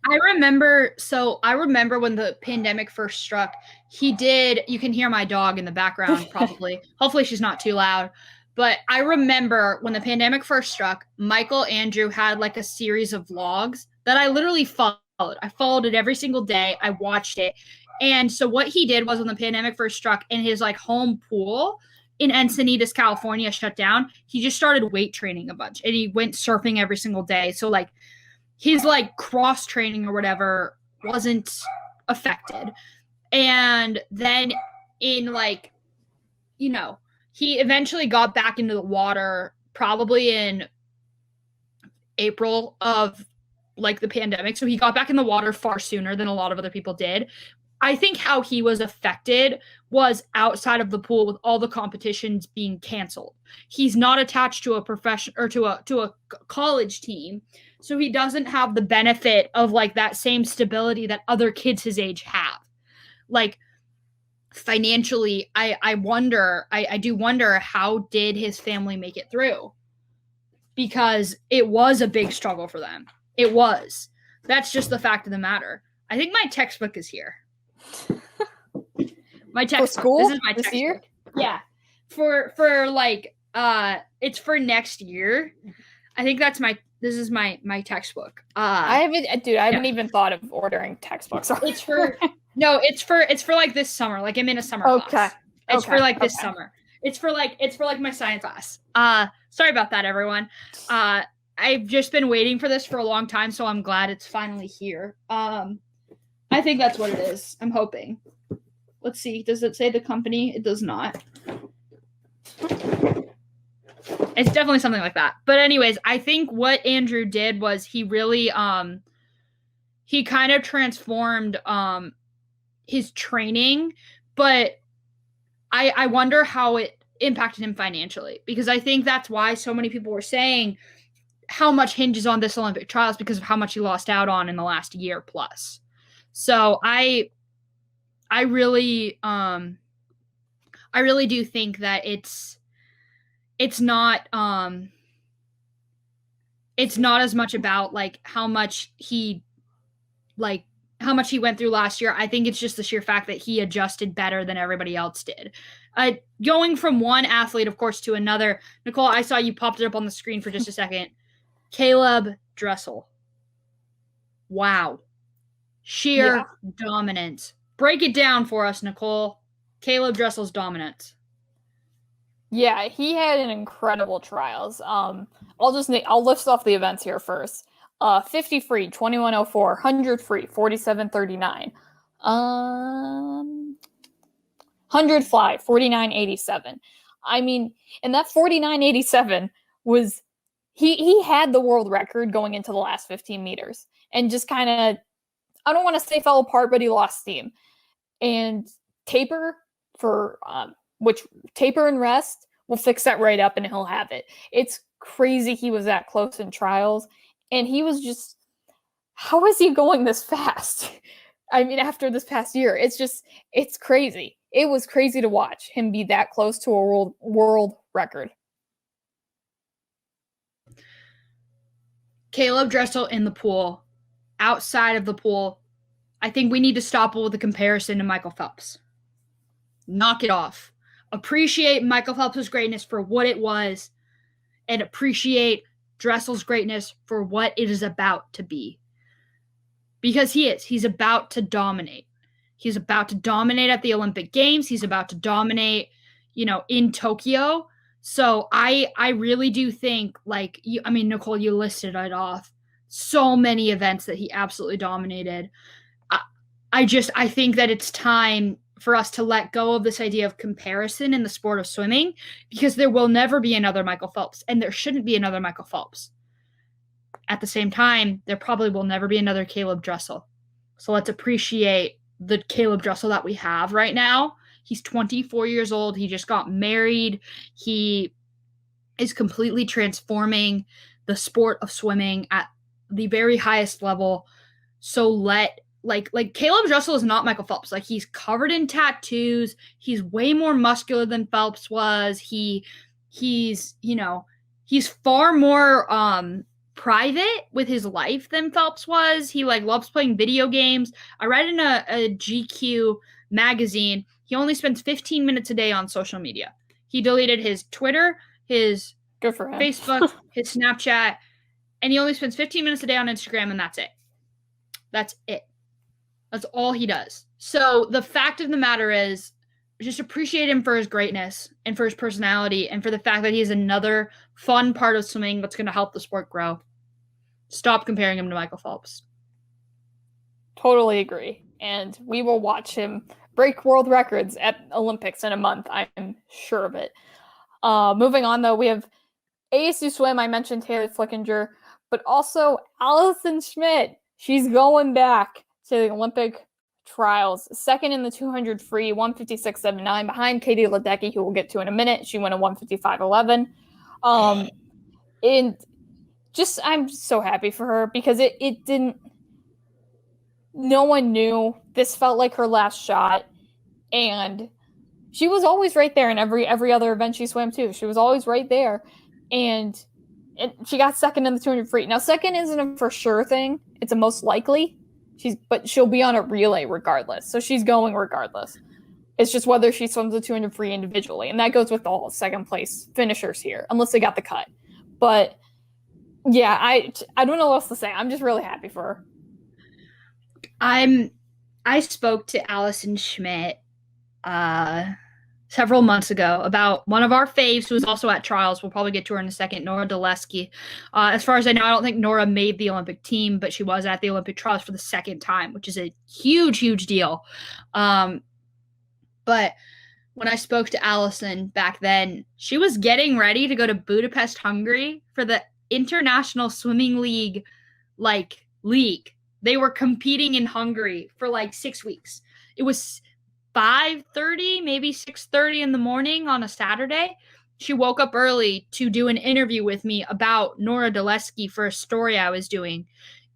I remember when the pandemic first struck, you can hear my dog in the background probably. Hopefully she's not too loud. But I remember when the pandemic first struck, Michael Andrew had like a series of vlogs that I literally followed. I followed it every single day. I watched it. And so what he did was when the pandemic first struck and his like home pool in Encinitas, California shut down, he just started weight training a bunch and he went surfing every single day. So like his like cross training or whatever wasn't affected. And then in like, he eventually got back into the water probably in April of like the pandemic. So he got back in the water far sooner than a lot of other people did. I think how he was affected was outside of the pool with all the competitions being canceled. He's not attached to a profession or to a college team. So he doesn't have the benefit of like that same stability that other kids his age have. Like financially, I do wonder how did his family make it through? Because it was a big struggle for them. It was. That's just the fact of the matter. I think my textbook is here. My textbook. For school? This is my this textbook. Year? Yeah. For like it's for next year. I think this is my textbook. I haven't even thought of ordering textbooks. It's for like this summer. Like I'm in a summer class. It's for like this summer. It's for like my science class. Sorry about that, everyone. I've just been waiting for this for a long time, so I'm glad it's finally here. I think that's what it is. I'm hoping. Let's see. Does it say the company? It does not. It's definitely something like that. But anyways, I think what Andrew did was he really he kind of transformed his training, but I wonder how it impacted him financially, because I think that's why so many people were saying how much hinges on this Olympic trials because of how much he lost out on in the last year plus. So I really do think that it's not as much about like how much he went through last year. I think it's just the sheer fact that he adjusted better than everybody else did. Going from one athlete, of course, to another. Nicole, I saw you popped it up on the screen for just a second. Caleb Dressel. Wow. Sheer dominance. Break it down for us, Nicole. Caleb Dressel's dominance. Yeah, he had an incredible trials. I'll list off the events here first. 50 free, 2104, 100 free, 4739. 100 fly, 4987. I mean, and that 4987 was he had the world record going into the last 15 meters and just kind of, I don't want to say fell apart, but he lost steam. And taper taper and rest will fix that right up and he'll have it. It's crazy he was that close in trials. And he was just, how is he going this fast? I mean, after this past year, it's crazy. It was crazy to watch him be that close to a world record. Caleb Dressel in the pool, outside of the pool, I think we need to stop with the comparison to Michael Phelps. Knock it off. Appreciate Michael Phelps' greatness for what it was, and appreciate Dressel's greatness for what it is about to be. Because he's about to dominate. He's about to dominate at the Olympic Games. He's about to dominate, in Tokyo. So I really do think, Nicole, you listed it off. So many events that he absolutely dominated. I think that it's time for us to let go of this idea of comparison in the sport of swimming, because there will never be another Michael Phelps, and there shouldn't be another Michael Phelps. At the same time, there probably will never be another Caleb Dressel. So let's appreciate the Caleb Dressel that we have right now. He's 24 years old. He just got married. He is completely transforming the sport of swimming at the very highest level. So Caleb Dressel is not Michael Phelps. Like, he's covered in tattoos. He's way more muscular than Phelps was. He's far more private with his life than Phelps was. He loves playing video games. I read in a GQ magazine, he only spends 15 minutes a day on social media. He deleted his Twitter, his Good for him. Facebook, his Snapchat, and he only spends 15 minutes a day on Instagram, and that's it. That's it. That's all he does. So the fact of the matter is, just appreciate him for his greatness and for his personality and for the fact that he's another fun part of swimming that's going to help the sport grow. Stop comparing him to Michael Phelps. Totally agree. And we will watch him break world records at Olympics in a month. I'm sure of it. Moving on, though, we have Asu Swim. I mentioned Taylor Flickinger, but also Allison Schmidt. She's going back to the Olympic trials. Second in the 200 free, 156.79, behind Katie Ledecky, who we'll get to in a minute. She went a 155.11. And just, I'm so happy for her because it didn't, no one knew. This felt like her last shot. And she was always right there in every other event she swam too. She was always right there. And she got second in the 200 free. Now, second isn't a for sure thing. It's a most likely. But she'll be on a relay regardless. So she's going regardless. It's just whether she swims the 200 free individually. And that goes with all second place finishers here, unless they got the cut. But yeah, I don't know what else to say. I'm just really happy for her. I spoke to Allison Schmidt several months ago about one of our faves who was also at trials. We'll probably get to her in a second, Nora Dalewski. As far as I know, I don't think Nora made the Olympic team, but she was at the Olympic trials for the second time, which is a huge, huge deal. But when I spoke to Allison back then, she was getting ready to go to Budapest, Hungary for the International Swimming League, league. They were competing in Hungary for 6 weeks. It was 5:30, maybe 6:30 in the morning on a Saturday. She woke up early to do an interview with me about Nora Dalewski for a story I was doing.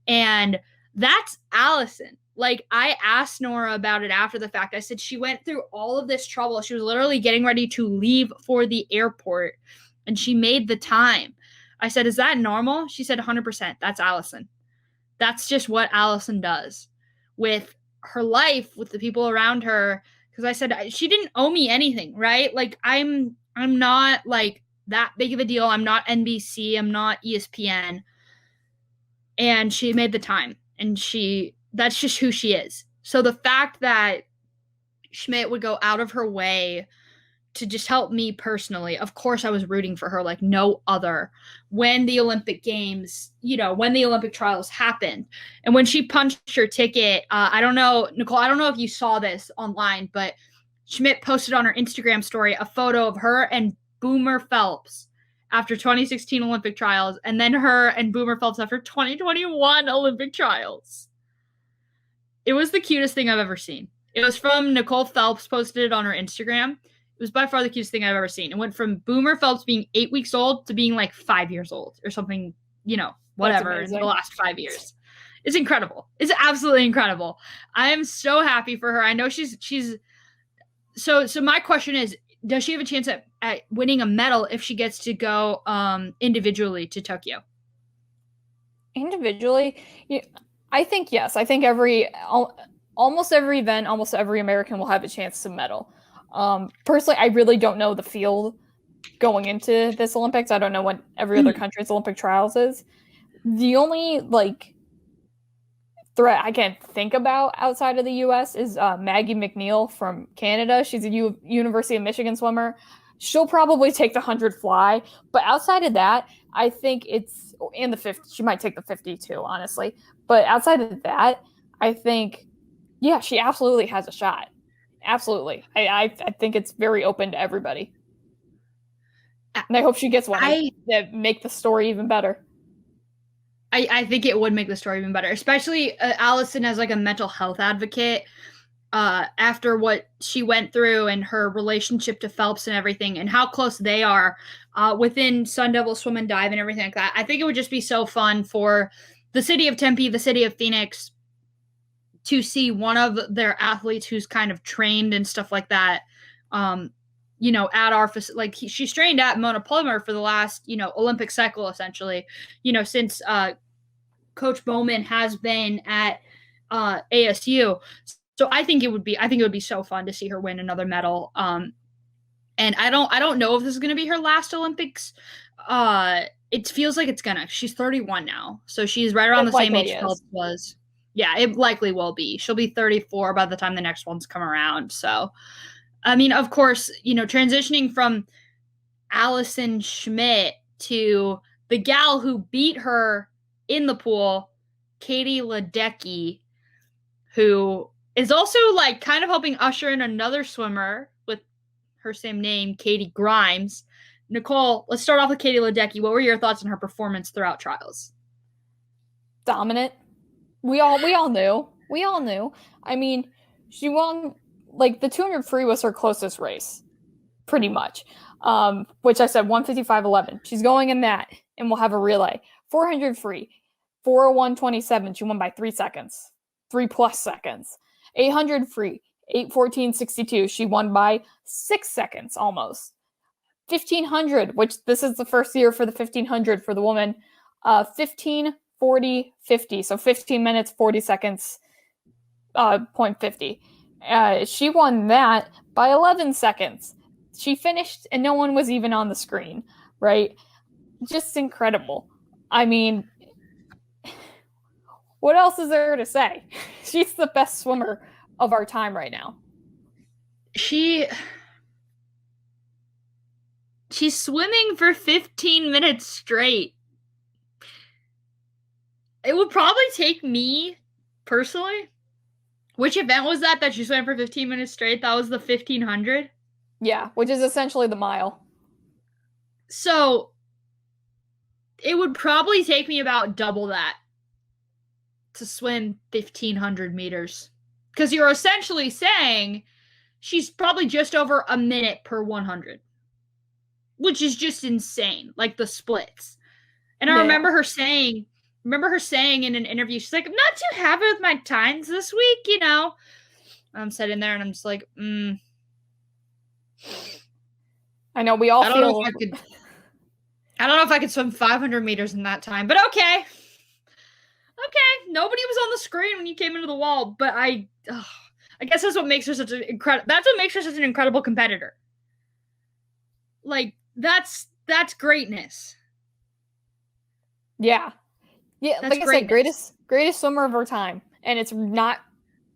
And that's Allison. Like, I asked Nora about it after the fact. I said she went through all of this trouble. She was literally getting ready to leave for the airport, and she made the time. I said, is that normal? She said, 100%. That's Allison. That's just what Allison does with her life, with the people around her. Because I said, she didn't owe me anything, right? Like, I'm not, like, that big of a deal. I'm not NBC. I'm not ESPN. And she made the time, and that's just who she is. So the fact that Schmidt would go out of her way to just help me personally, of course I was rooting for her like no other. When the Olympic Games, when the Olympic trials happened, and when she punched her ticket, I don't know, Nicole, I don't know if you saw this online, but Schmidt posted on her Instagram story a photo of her and Boomer Phelps after 2016 Olympic trials, and then her and Boomer Phelps after 2021 Olympic trials. It was the cutest thing I've ever seen. It was from Nicole Phelps, posted it on her Instagram. It was by far the cutest thing I've ever seen. It went from Boomer Phelps being 8 weeks old to being like 5 years old or something, whatever, in the last 5 years. It's incredible. It's absolutely incredible. I am so happy for her. I know she's so my question is, does she have a chance at winning a medal if she gets to go individually to Tokyo? Individually? I think yes. I think almost every event, almost every American will have a chance to medal. Personally, I really don't know the field going into this Olympics. I don't know what every other country's Olympic trials is. The only threat I can think about outside of the U.S. is Maggie McNeil from Canada. She's a University of Michigan swimmer. She'll probably take the 100 fly, but outside of that, I think it's in the 50. She might take the 50 too, honestly. But outside of that, I think, yeah, she absolutely has a shot. Absolutely. I think it's very open to everybody. And I hope she gets one that make the story even better. I think it would make the story even better, especially Allison as like a mental health advocate after what she went through and her relationship to Phelps and everything and how close they are within Sun Devil Swim and Dive and everything like that. I think it would just be so fun for the city of Tempe, the city of Phoenix, to see one of their athletes who's kind of trained and stuff like that, at our facility. She's trained at Mona Plummer for the last, Olympic cycle, essentially, since Coach Bowman has been at ASU. So I think it would be so fun to see her win another medal. And I don't know if this is going to be her last Olympics. It feels like it's gonna. She's 31 now, so she's right around the same age Phelps was. Yeah, it likely will be. She'll be 34 by the time the next ones come around. So, I mean, of course, transitioning from Allison Schmidt to the gal who beat her in the pool, Katie Ledecky, who is also like kind of helping usher in another swimmer with her same name, Katie Grimes. Nicole, let's start off with Katie Ledecky. What were your thoughts on her performance throughout trials? Dominant. We all knew. We all knew. I mean, she won, the 200 free was her closest race, pretty much, which I said 155.11. She's going in that, and we'll have a relay. 400 free, 401.27. She won by 3 seconds, 3+ seconds. 800 free, 814.62. She won by 6 seconds almost. 1500, which this is the first year for the 1500 for the woman. 15:40.50, so 15 minutes 40 seconds. 0.50. She won that by 11 seconds. She finished, and no one was even on the screen, right? Just incredible. I mean, what else is there to say? She's the best swimmer of our time right now. She's swimming for 15 minutes straight. It would probably take me, personally, which event was that she swam for 15 minutes straight? That was the 1500? Yeah, which is essentially the mile. So, it would probably take me about double that to swim 1,500 meters. Because you're essentially saying she's probably just over a minute per 100, which is just insane, like the splits. And I remember her saying in an interview, she's like, I'm not too happy with my times this week, you know. I'm sitting there and I'm just like, I know we all feel. I don't know if I could swim 500 meters in that time, but okay. Okay, nobody was on the screen when you came into the wall, but I guess that's what makes her such an incredible competitor. Like, that's greatness. Yeah. Yeah, that's like I said, greatest swimmer of her time. And it's not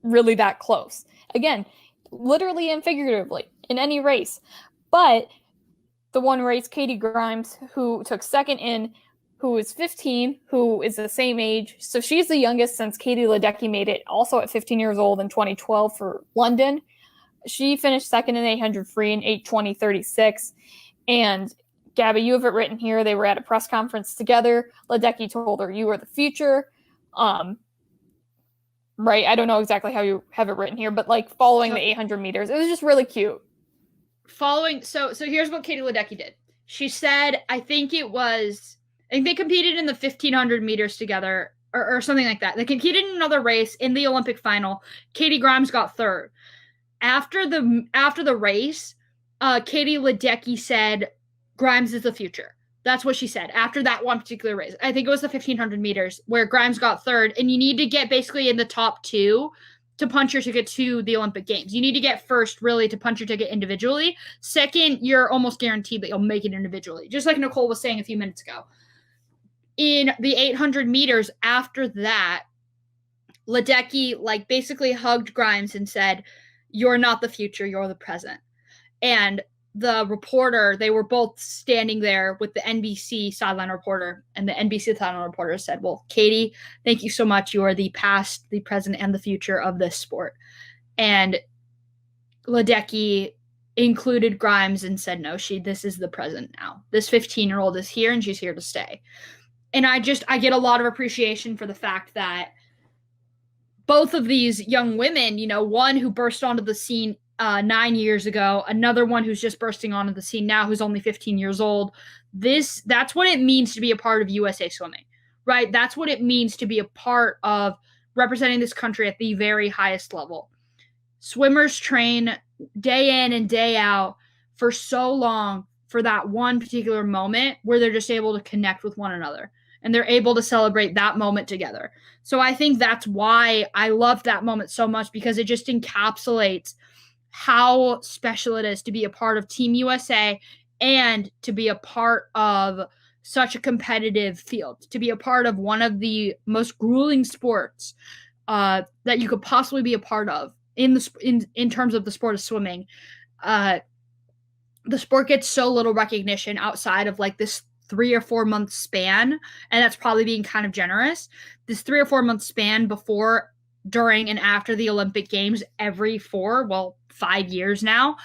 really that close. Again, literally and figuratively, in any race. But the one race, Katie Grimes, who took second in, who is 15, who is the same age. So she's the youngest since Katie Ledecky made it also at 15 years old in 2012 for London. She finished second in 800 free in 8:20.36. And Gabby, you have it written here. They were at a press conference together. Ledecky told her, "You are the future." Right? I don't know exactly how you have it written here, but like following the 800 meters, it was just really cute. So here's what Katie Ledecky did. She said, I think they competed in the 1500 meters together or something like that. They competed in another race in the Olympic final. Katie Grimes got third. After the race, Katie Ledecky said, Grimes is the future. That's what she said after that one particular race. I think it was the 1500 meters where Grimes got third, and you need to get basically in the top two to punch your ticket to the Olympic Games. You need to get first, really, to punch your ticket individually. Second, you're almost guaranteed that you'll make it individually, just like Nicole was saying a few minutes ago. In the 800 meters after that, Ledecky basically hugged Grimes and said, "You're not the future, you're the present." And the reporter, they were both standing there with the NBC sideline reporter, and the NBC sideline reporter said, "Well, Katie, thank you so much. You are the past, the present, and the future of this sport." And Ledecky included Grimes and said, "No, this is the present now. This 15-year-old is here, and she's here to stay." And I get a lot of appreciation for the fact that both of these young women, one who burst onto the scene 9 years ago, another one who's just bursting onto the scene now, who's only 15 years old. That's what it means to be a part of USA Swimming, right? That's what it means to be a part of representing this country at the very highest level. Swimmers train day in and day out for so long for that one particular moment where they're just able to connect with one another and they're able to celebrate that moment together. So I think that's why I love that moment so much, because it just encapsulates how special it is to be a part of Team USA and to be a part of such a competitive field, to be a part of one of the most grueling sports that you could possibly be a part of in terms of the sport of swimming. The sport gets so little recognition outside of this 3 or 4 month span, and that's probably being kind of generous. This 3 or 4 month span before, during, and after the Olympic Games every 5 years now.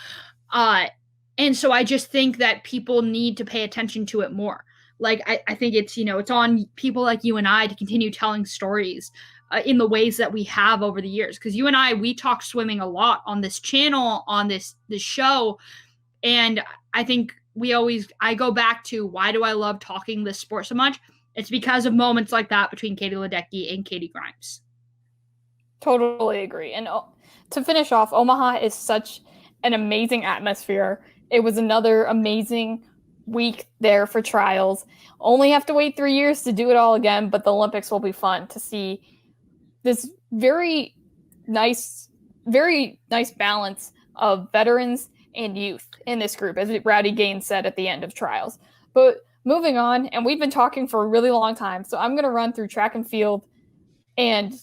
And so I just think that people need to pay attention to it more. I think it's, it's on people like you and I to continue telling stories in the ways that we have over the years. Because you and I, we talk swimming a lot on this channel, on this show. And I think I go back to, why do I love talking this sport so much? It's because of moments like that between Katie Ledecky and Katie Grimes. Totally agree. And to finish off, Omaha is such an amazing atmosphere. It was another amazing week there for trials. Only have to wait 3 years to do it all again, but the Olympics will be fun to see this very nice balance of veterans and youth in this group, as Rowdy Gaines said at the end of trials. But moving on, and we've been talking for a really long time, so I'm going to run through track and field and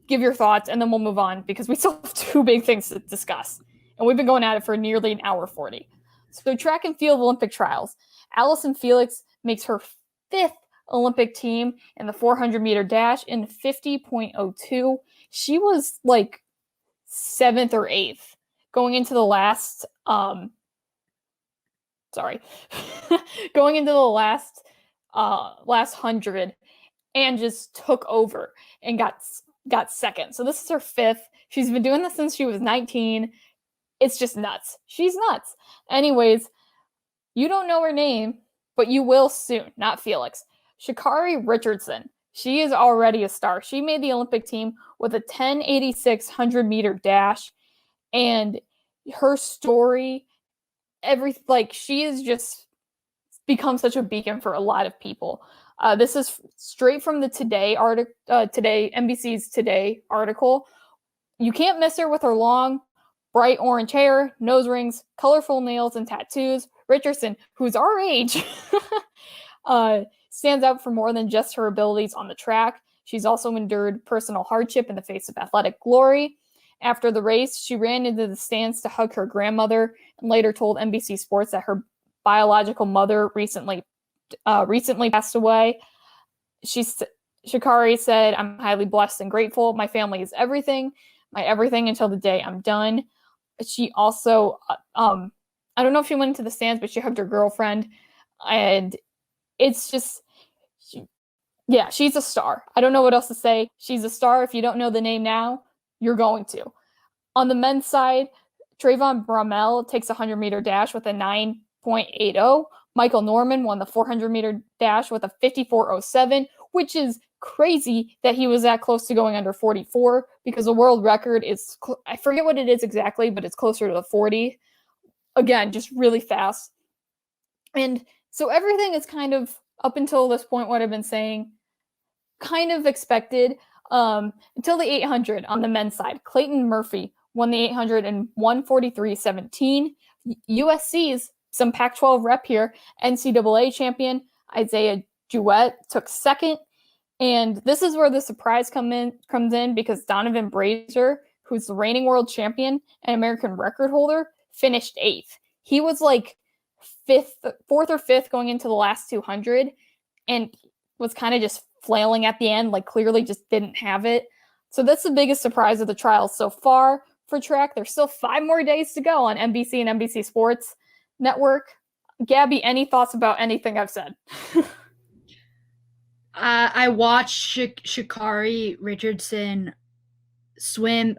give your thoughts, and then we'll move on because we still have two big things to discuss. And we've been going at it for nearly an hour 40. So track and field Olympic trials. Allison Felix makes her 5th Olympic team in the 400-meter dash in 50.02. She was 7th or 8th going into the last going into the last 100, and just took over and got second. So this is her 5th. She's been doing this since she was 19. It's just nuts. She's nuts. Anyways, you don't know her name, but you will soon. Not Felix. Shikari Richardson. She is already a star. She made the Olympic team with a 10:86 100-meter dash, and her story, she has just become such a beacon for a lot of people. This is straight from the Today article, NBC's Today article. You can't miss her with her long, bright orange hair, nose rings, colorful nails, and tattoos. Richardson, who's our age, stands out for more than just her abilities on the track. She's also endured personal hardship in the face of athletic glory. After the race, she ran into the stands to hug her grandmother and later told NBC Sports that her biological mother recently passed away. Shikari said, "I'm highly blessed and grateful. My family is everything, my everything until the day I'm done." She also, I don't know if she went into the stands, but she hugged her girlfriend, and it's just, she's a star. I don't know what else to say. She's a star. If you don't know the name now, you're going to. On the men's side, Trayvon Bromell takes a 100-meter dash with a 9.80. Michael Norman won the 400-meter dash with a 54.07, which is crazy that he was that close to going under 44 because the world record is, I forget what it is exactly, but it's closer to the 40. Again, just really fast. And so everything is kind of, up until this point, what I've been saying, kind of expected. Until the 800 on the men's side. Clayton Murphy won the 800 in 1:43.17. USC's, some Pac-12 rep here, NCAA champion Isaiah Jewett took second. And this is where the surprise comes in because Donovan Brazier, who's the reigning world champion and American record holder, finished 8th. He was like 4th or 5th going into the last 200 and was kind of just flailing at the end, like clearly just didn't have it. So that's the biggest surprise of the trials so far for track. There's still 5 more days to go on NBC and NBC Sports Network. Gabby, any thoughts about anything I've said? I watched Shikari Richardson run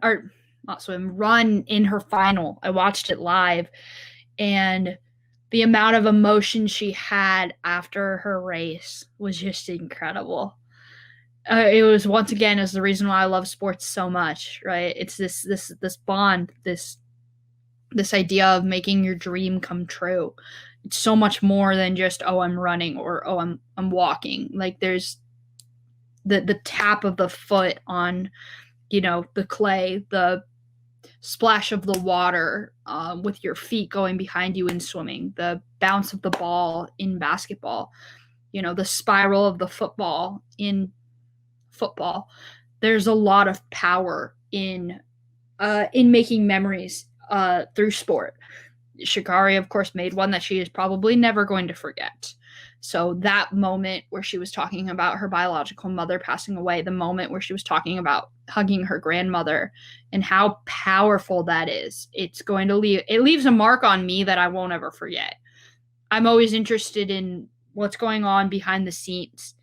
in her final. I watched it live, and the amount of emotion she had after her race was just incredible. It was, once again, is the reason why I love sports so much, right? It's this bond, this idea of making your dream come true. It's so much more than just, oh, I'm running, or oh, I'm walking. Like, there's the tap of the foot on, the clay, the splash of the water with your feet going behind you in swimming, the bounce of the ball in basketball, the spiral of the football in football. There's a lot of power in making memories through sport. Shikari, of course, made one that she is probably never going to forget. So that moment where she was talking about her biological mother passing away, the moment where she was talking about hugging her grandmother and how powerful that is, it leaves a mark on me that I won't ever forget. I'm always interested in what's going on behind the scenes.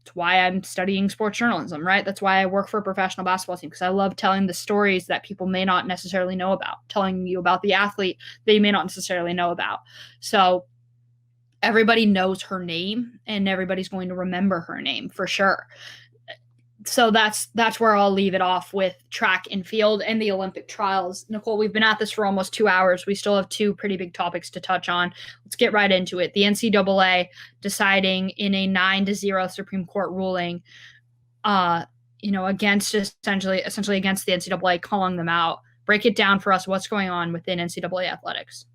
That's why I'm studying sports journalism, right? That's why I work for a professional basketball team, because I love telling the stories that people may not necessarily know about, telling you about the athlete that you may not necessarily know about. So everybody knows her name, and everybody's going to remember her name for sure. So that's where I'll leave it off with track and field and the Olympic trials. Nicole, we've been at this for almost 2 hours. We still have 2 pretty big topics to touch on. Let's get right into it. The NCAA deciding in a 9-0 Supreme Court ruling, against essentially against the NCAA, calling them out. Break it down for us. What's going on within NCAA athletics?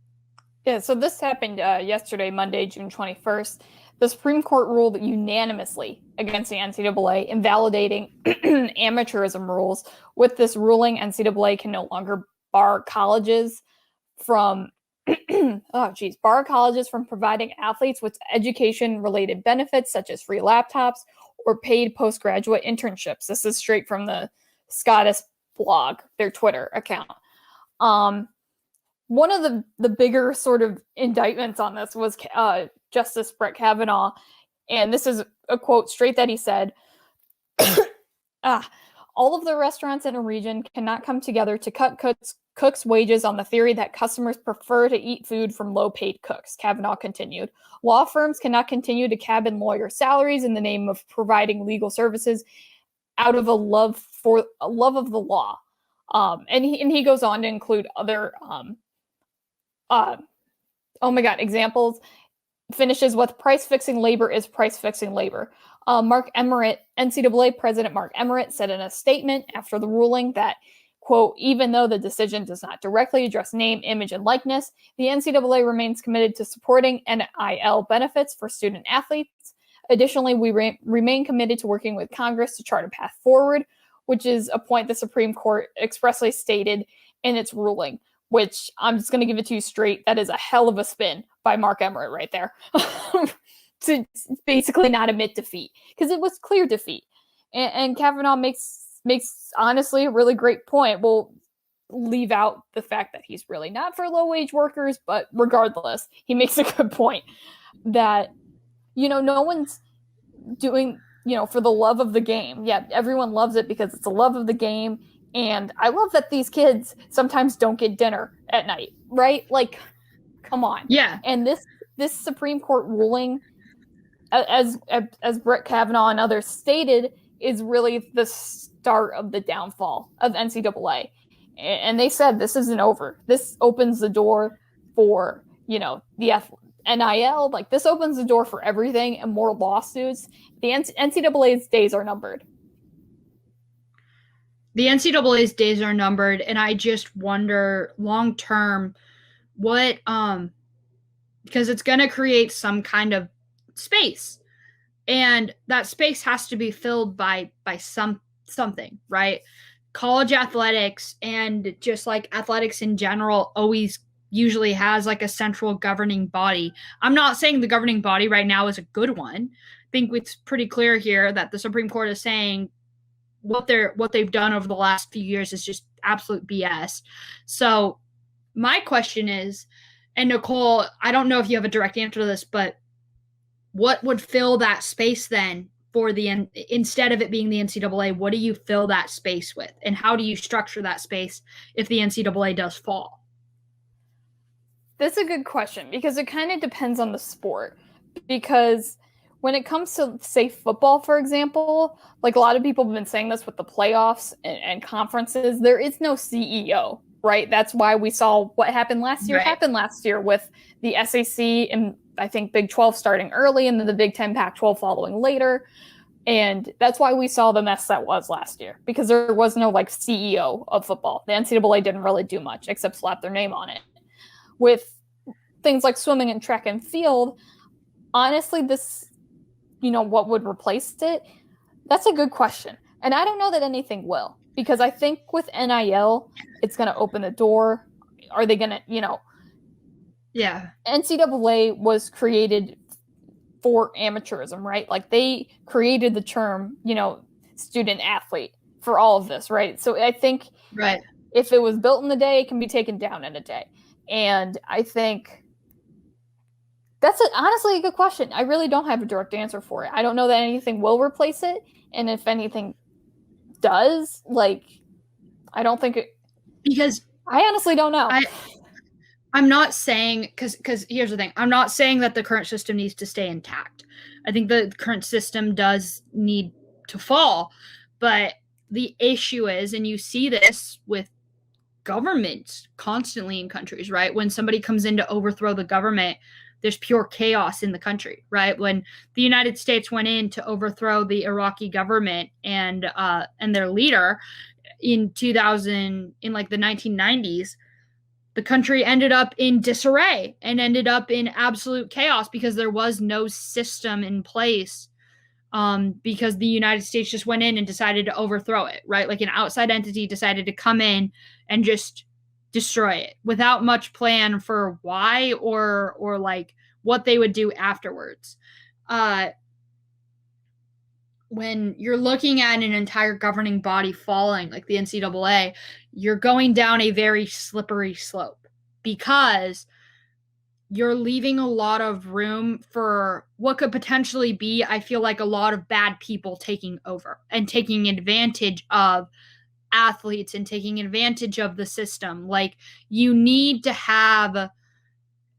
Yeah, so this happened yesterday, Monday, June 21st. The Supreme Court ruled unanimously against the NCAA, invalidating amateurism rules. With this ruling, NCAA can no longer bar colleges from providing athletes with education-related benefits such as free laptops or paid postgraduate internships. This is straight from the Scottish blog, their Twitter account. One of the bigger sort of indictments on this was Justice Brett Kavanaugh, and this is a quote straight that he said, all of the restaurants in a region cannot come together to cut cooks' wages on the theory that customers prefer to eat food from low-paid cooks, Kavanaugh continued. Law firms cannot continue to cabin lawyer salaries in the name of providing legal services out of a love of the law. And he goes on to include other examples. Finishes with price-fixing labor is price-fixing labor. NCAA President Mark Emmert said in a statement after the ruling that, quote, even though the decision does not directly address name, image, and likeness, the NCAA remains committed to supporting NIL benefits for student athletes. Additionally, we remain committed to working with Congress to chart a path forward, which is a point the Supreme Court expressly stated in its ruling, which I'm just going to give it to you straight. That is a hell of a spin by Mark Emmert right there to basically not admit defeat, because it was clear defeat. And Kavanaugh makes honestly a really great point. We'll leave out the fact that he's really not for low-wage workers, but regardless, he makes a good point that, no one's doing, for the love of the game. Yeah, everyone loves it because it's the love of the game. And I love that these kids sometimes don't get dinner at night, right? Like, come on. Yeah. And this Supreme Court ruling, as Brett Kavanaugh and others stated, is really the start of the downfall of NCAA. And they said this isn't over. This opens the door for, the NIL. Like, this opens the door for everything and more lawsuits. The NCAA's days are numbered. The NCAA's days are numbered, and I just wonder long term what because it's going to create some kind of space, and that space has to be filled by something, right? College athletics and just like athletics in general always usually has like a central governing body. I'm not saying the governing body right now is a good one. I think it's pretty clear here that the Supreme Court is saying what they've done over the last few years is just absolute BS. So my question is, and Nicole, I don't know if you have a direct answer to this, but what would fill that space then for instead of it being the NCAA, what do you fill that space with? And how do you structure that space if the NCAA does fall? That's a good question, because it kind of depends on the sport. Because when it comes to, say, football, for example, like a lot of people have been saying this with the playoffs and conferences, there is no CEO, right? That's why we saw what happened last year happen last year with the SEC and I think Big 12 starting early and then the Big 10 Pac-12 following later. And that's why we saw the mess that was last year, because there was no like CEO of football. The NCAA didn't really do much except slap their name on it. With things like swimming and track and field, honestly, this, what would replace it? That's a good question. And I don't know that anything will, because I think with NIL, it's going to open the door. Are they going to, Yeah. NCAA was created for amateurism, right? Like they created the term, student athlete for all of this, right? So I think if it was built in a day, it can be taken down in a day. And I think that's honestly a good question. I really don't have a direct answer for it. I don't know that anything will replace it. And if anything does, I don't think it... Because I honestly don't know. I'm not saying... Because here's the thing. I'm not saying that the current system needs to stay intact. I think the current system does need to fall. But the issue is, and you see this with governments constantly in countries, right? When somebody comes in to overthrow the government, there's pure chaos in the country, right? When the United States went in to overthrow the Iraqi government and their leader in the 1990s, the country ended up in disarray and ended up in absolute chaos because there was no system in place, because the United States just went in and decided to overthrow it, right? Like an outside entity decided to come in and just destroy it without much plan for why or like what they would do afterwards. When you're looking at an entire governing body falling, like the NCAA, you're going down a very slippery slope because you're leaving a lot of room for what could potentially be, I feel like, a lot of bad people taking over and taking advantage of athletes and taking advantage of the system. Like, you need to have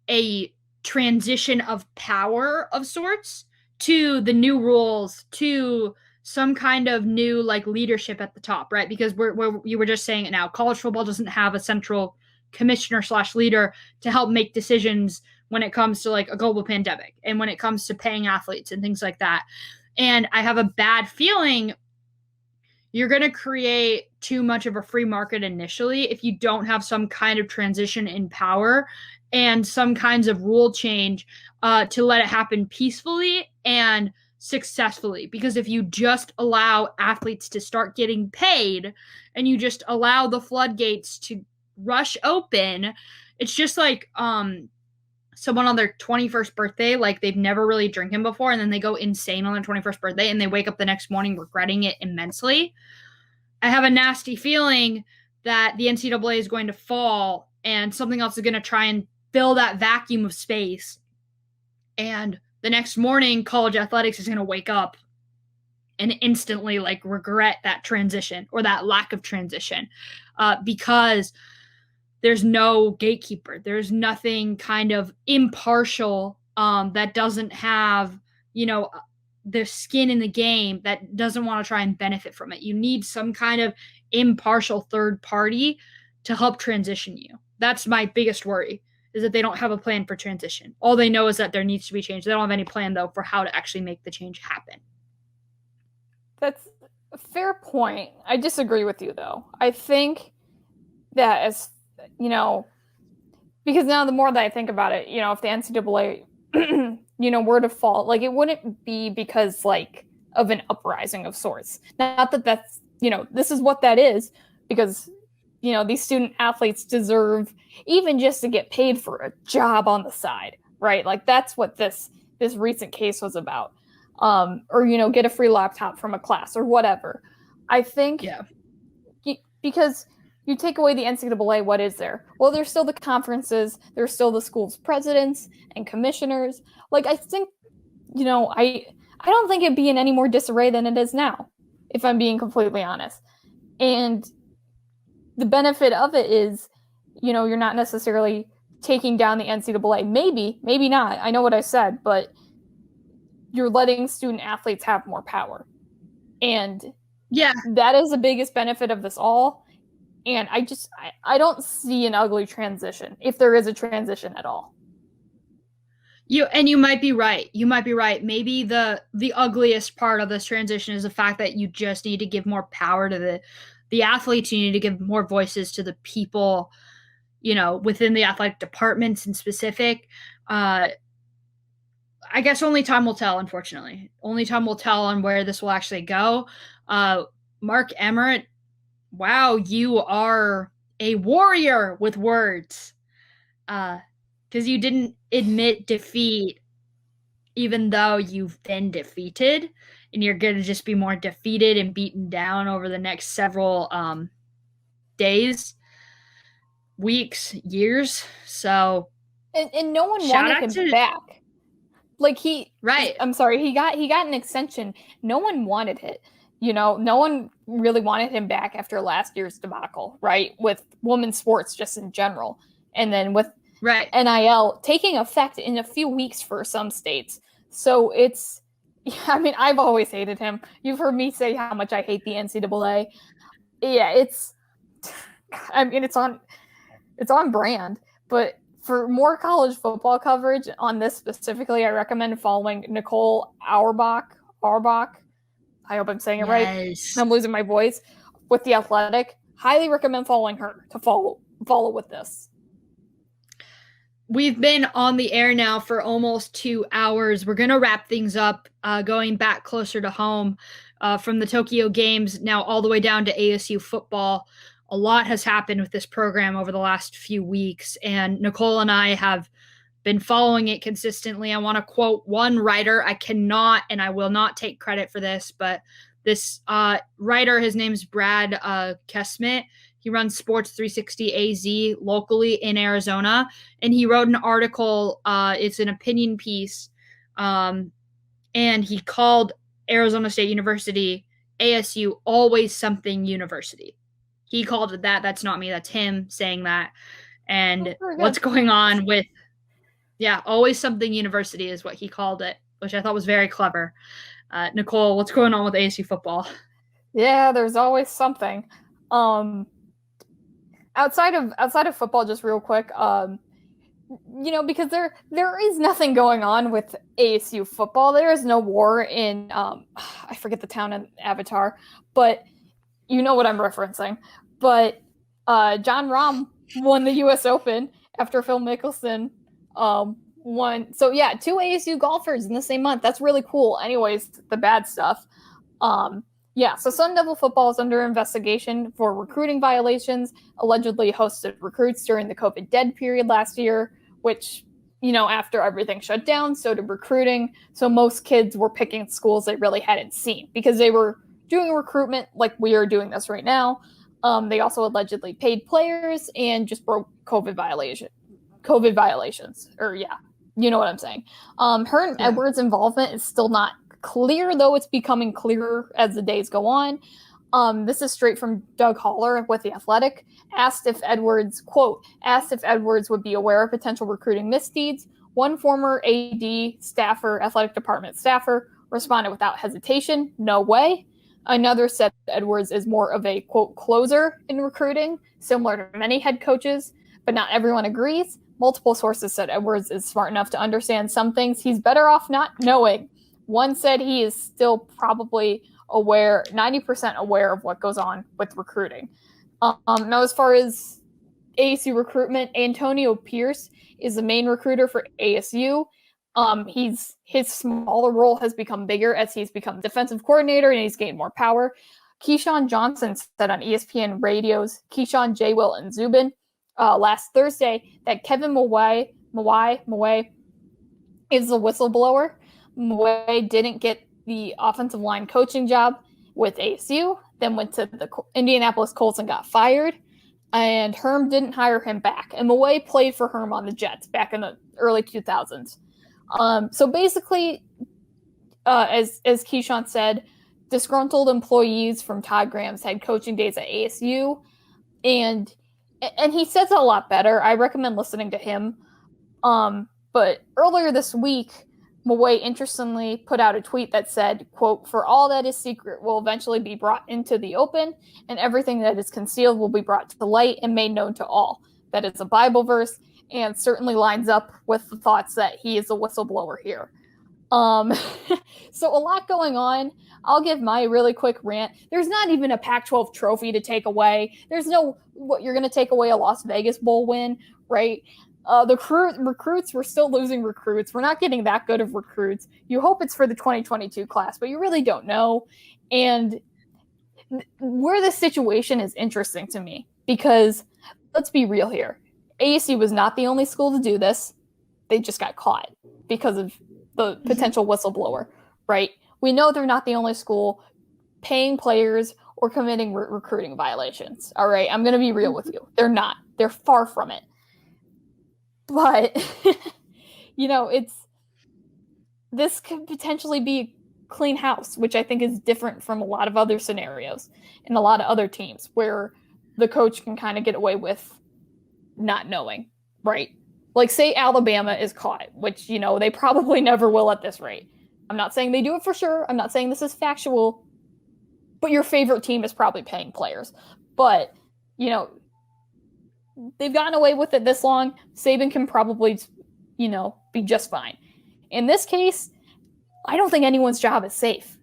a transition of power of sorts to the new rules, to some kind of new like leadership at the top, right? Because you were just saying it now, college football doesn't have a central commissioner / leader to help make decisions when it comes to like a global pandemic and when it comes to paying athletes and things like that. And I have a bad feeling you're going to create too much of a free market initially if you don't have some kind of transition in power and some kinds of rule change to let it happen peacefully and successfully. Because if you just allow athletes to start getting paid and you just allow the floodgates to rush open, it's just like someone on their 21st birthday, like they've never really drinking before, and then they go insane on their 21st birthday and they wake up the next morning regretting it immensely. I have a nasty feeling that the NCAA is going to fall and something else is going to try and fill that vacuum of space. And the next morning, college athletics is going to wake up and instantly like regret that transition or that lack of transition because there's no gatekeeper. There's nothing kind of impartial that doesn't have, the skin in the game, that doesn't want to try and benefit from it. You need some kind of impartial third party to help transition you. That's my biggest worry, is that they don't have a plan for transition. All they know is that there needs to be change. They don't have any plan, though, for how to actually make the change happen. That's a fair point. I disagree with you, though. I think that because now the more that I think about it, if the NCAA, were to fall, like, it wouldn't be because, like, of an uprising of sorts. Not that that's, this is what that is, because, these student athletes deserve even just to get paid for a job on the side, right? Like, that's what this recent case was about. Or, get a free laptop from a class or whatever. I think, because you take away the NCAA, what is there? Well, there's still the conferences, there's still the school's presidents and commissioners. Like, I think, I don't think it'd be in any more disarray than it is now, if I'm being completely honest. And the benefit of it is, you're not necessarily taking down the NCAA. Maybe not. I know what I said, but you're letting student athletes have more power. And that is the biggest benefit of this all. And I don't see an ugly transition, if there is a transition at all. You might be right. Maybe the ugliest part of this transition is the fact that you just need to give more power to the athletes. You need to give more voices to the people, within the athletic departments in specific. I guess only time will tell, unfortunately. Only time will tell on where this will actually go. Mark Emmert, wow, you are a warrior with words. Because you didn't admit defeat, even though you've been defeated, and you're going to just be more defeated and beaten down over the next several days, weeks, years. So, and no one wanted him back. Like, I'm sorry, he got an extension. No one wanted it. No one really wanted him back after last year's debacle, right? With women's sports just in general. And then with NIL taking effect in a few weeks for some states. So I've always hated him. You've heard me say how much I hate the NCAA. Yeah, it's on brand. But for more college football coverage on this specifically, I recommend following Nicole Auerbach. I hope I'm saying it right. I'm losing my voice. With The Athletic. Highly recommend following her to follow with this. We've been on the air now for almost 2 hours. We're going to wrap things up, going back closer to home from the Tokyo Games, now all the way down to ASU football. A lot has happened with this program over the last few weeks, and Nicole and I have been following it consistently. I want to quote one writer. I cannot and I will not take credit for this, but this writer, his name's Brad Kesmet. He runs Sports 360 AZ locally in Arizona, and he wrote an article. It's an opinion piece, and he called Arizona State University, ASU, always something university. He called it that. That's not me. That's him saying that. And Oh, what's going on with, Always Something University is what he called it, which I thought was very clever. Nicole, what's going on with ASU football? Yeah, there's always something. Outside of football, just real quick, because there is nothing going on with ASU football. There is no war in I forget the town in Avatar, but you know what I'm referencing. But John Rahm won the U.S. Open after Phil Mickelson won. So yeah, 2 ASU golfers in the same month. That's really cool. Anyways, the bad stuff. So Sun Devil football is under investigation for recruiting violations, allegedly hosted recruits during the COVID dead period last year, which, after everything shut down, so did recruiting. So most kids were picking schools they really hadn't seen because they were doing recruitment like we are doing this right now. They also allegedly paid players and just broke COVID violations. Or you know what I'm saying. Her and Edwards' involvement is still not clear, though it's becoming clearer as the days go on. This is straight from Doug Haller with The Athletic. Asked if Edwards would be aware of potential recruiting misdeeds. One former AD staffer, athletic department staffer, responded without hesitation, no way. Another said Edwards is more of a, quote, closer in recruiting, similar to many head coaches, but not everyone agrees. Multiple sources said Edwards is smart enough to understand some things he's better off not knowing. One said he is still probably 90% aware of what goes on with recruiting. Now, as far as ASU recruitment, Antonio Pierce is the main recruiter for ASU. His smaller role has become bigger as he's become defensive coordinator and he's gained more power. Keyshawn Johnson said on ESPN Radio's Keyshawn, J. Will, and Zubin last Thursday that Kevin Mawai is a whistleblower. Mawai didn't get the offensive line coaching job with ASU, then went to the Indianapolis Colts and got fired, and Herm didn't hire him back. And Mawai played for Herm on the Jets back in the early 2000s. So basically, as Keyshawn said, disgruntled employees from Todd Graham's head coaching days at ASU, and he says it a lot better. I recommend listening to him. But earlier this week, Mawai interestingly put out a tweet that said, quote, "For all that is secret will eventually be brought into the open, and everything that is concealed will be brought to light and made known to all." That is a Bible verse, and certainly lines up with the thoughts that he is a whistleblower here. So a lot going on. I'll give my really quick rant. There's not even a Pac-12 trophy to take away. There's no, you're going to take away a Las Vegas Bowl win, right? The recruits, we're still losing recruits. We're not getting that good of recruits. You hope it's for the 2022 class, but you really don't know. And where this situation is interesting to me, because let's be real here. ASU was not the only school to do this. They just got caught because of the potential whistleblower, right? We know they're not the only school paying players or committing recruiting violations, all right? I'm going to be real with you. They're not. They're far from it. But, this could potentially be a clean house, which I think is different from a lot of other scenarios and a lot of other teams where the coach can kind of get away with not knowing, right? Like, say Alabama is caught, which, they probably never will at this rate. I'm not saying they do it for sure. I'm not saying this is factual. But your favorite team is probably paying players. But, they've gotten away with it this long. Saban can probably, be just fine. In this case, I don't think anyone's job is safe.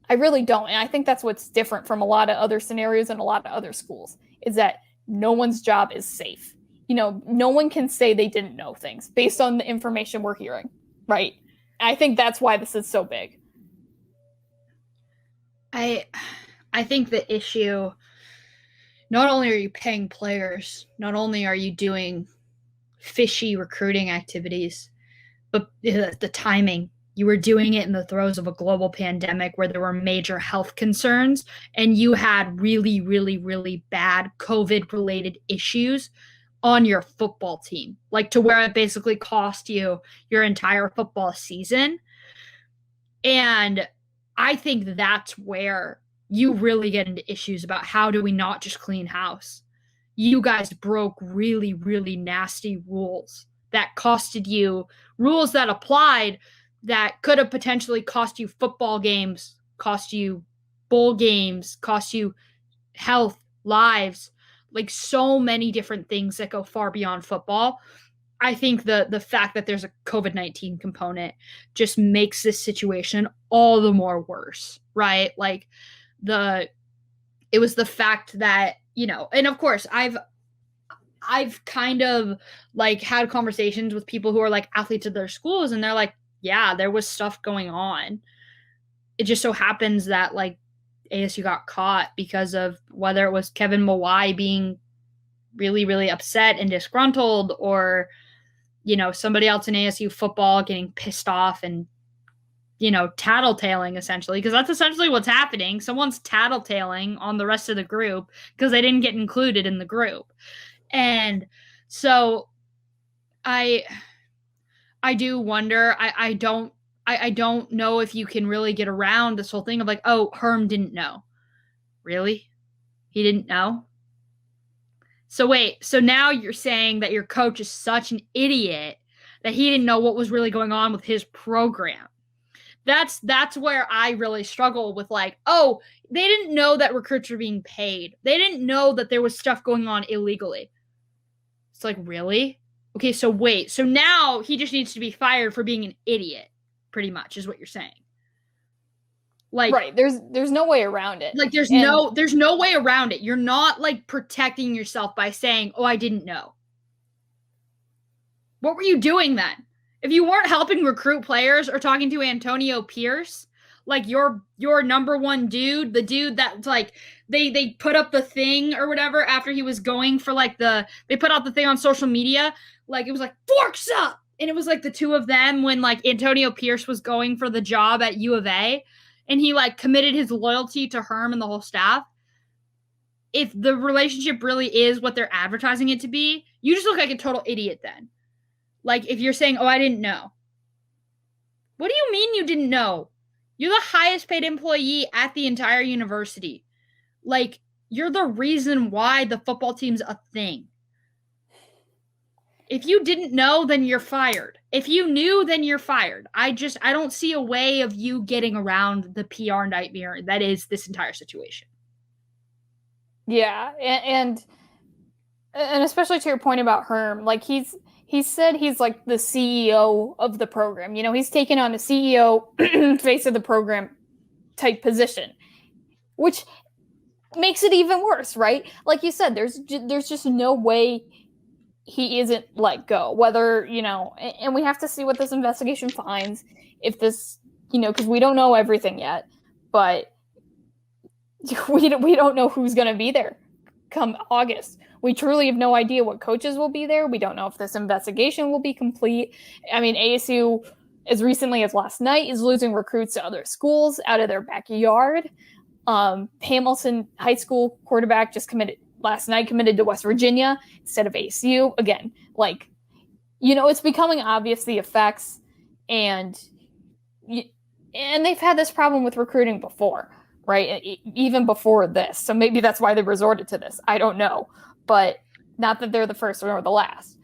I really don't. And I think that's what's different from a lot of other scenarios and a lot of other schools, is that no one's job is safe. No one can say they didn't know things based on the information we're hearing, right? I think that's why this is so big. I think the issue, not only are you paying players, not only are you doing fishy recruiting activities, but the timing. You were doing it in the throes of a global pandemic where there were major health concerns, and you had really, really, really bad COVID-related issues on your football team, like to where it basically cost you your entire football season. And I think that's where you really get into issues about how do we not just clean house. You guys broke really, really nasty rules that costed you, rules that applied that could have potentially cost you football games, cost you bowl games, cost you health, lives, like so many different things that go far beyond football. I think the fact that there's a COVID-19 component just makes this situation all the more worse, right? Like it was the fact that, you know, and of course I've kind of like had conversations with people who are like athletes at their schools, and they're like, yeah, there was stuff going on. It just so happens that like ASU got caught because of whether it was Kevin Mawai being really, really upset and disgruntled, or, you know, somebody else in ASU football getting pissed off and, you know, tattletaling essentially, because that's essentially what's happening. Someone's tattletaling on the rest of the group because they didn't get included in the group. And so I do wonder, I don't know if you can really get around this whole thing of like, oh, Herm didn't know. Really? He didn't know? So wait, so now you're saying that your coach is such an idiot that he didn't know what was really going on with his program. That's where I really struggle with like, oh, they didn't know that recruits were being paid. They didn't know that there was stuff going on illegally. It's like, really? Okay, so wait. So now he just needs to be fired for being an idiot, pretty much, is what you're saying. Like, right, there's no way around it. Like there's no way around it. You're not like protecting yourself by saying, "Oh, I didn't know." What were you doing then? If you weren't helping recruit players or talking to Antonio Pierce, like your number one dude, the dude that's like they put up the thing or whatever after he was going for like they put out the thing on social media, like it was like forks up, and it was like the two of them when like Antonio Pierce was going for the job at U of A. And he like committed his loyalty to Herm and the whole staff. If the relationship really is what they're advertising it to be, you just look like a total idiot then. Like if you're saying, oh, I didn't know. What do you mean you didn't know? You're the highest paid employee at the entire university. Like you're the reason why the football team's a thing. If you didn't know, then you're fired. If you knew, then you're fired. I don't see a way of you getting around the PR nightmare that is this entire situation. Yeah, and especially to your point about Herm, like he said he's like the CEO of the program. You know, he's taken on the CEO face of the program type position, which makes it even worse, right? Like you said, there's just no way he isn't let go, whether, you know, and we have to see what this investigation finds, if this, you know, because we don't know everything yet, but we don't know who's going to be there come August. We truly have no idea what coaches will be there. We don't know if this investigation will be complete. I mean, ASU, as recently as last night, is losing recruits to other schools out of their backyard. Hamilton High School quarterback just committed to West Virginia instead of ASU. Again, like, you know, it's becoming obvious the effects, and they've had this problem with recruiting before, right? Even before this. So maybe that's why they resorted to this. I don't know. But not that they're the first or the last.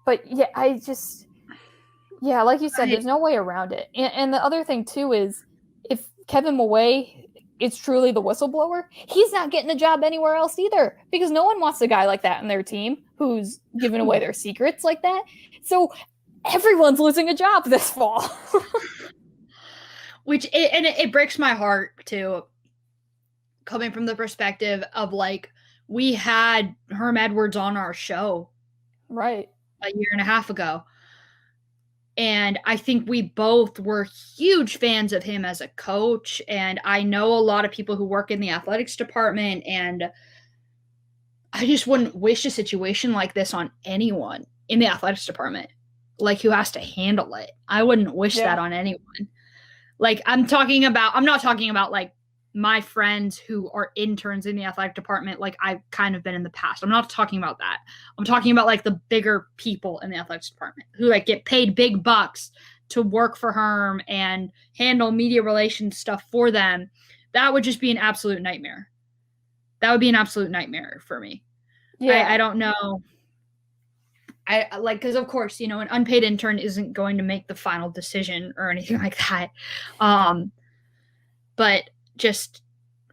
But yeah, like you said, there's no way around it. And the other thing too is if Kevin Mawai is truly the whistleblower, he's not getting a job anywhere else either, because no one wants a guy like that in their team who's giving away their secrets like that. So everyone's losing a job this fall. It breaks my heart too, coming from the perspective of like, we had Herm Edwards on our show right a year and a half ago. And I think we both were huge fans of him as a coach. And I know a lot of people who work in the athletics department, and I just wouldn't wish a situation like this on anyone in the athletics department, like who has to handle it. I wouldn't wish that on anyone. Like I'm not talking about like my friends who are interns in the athletic department, like I've kind of been in the past. I'm not talking about that. I'm talking about like the bigger people in the athletics department who like get paid big bucks to work for Herm and handle media relations stuff for them. that would just be an absolute nightmare. That would be an absolute nightmare for me. Yeah. I don't know. Because of course, an unpaid intern isn't going to make the final decision or anything like that. But just,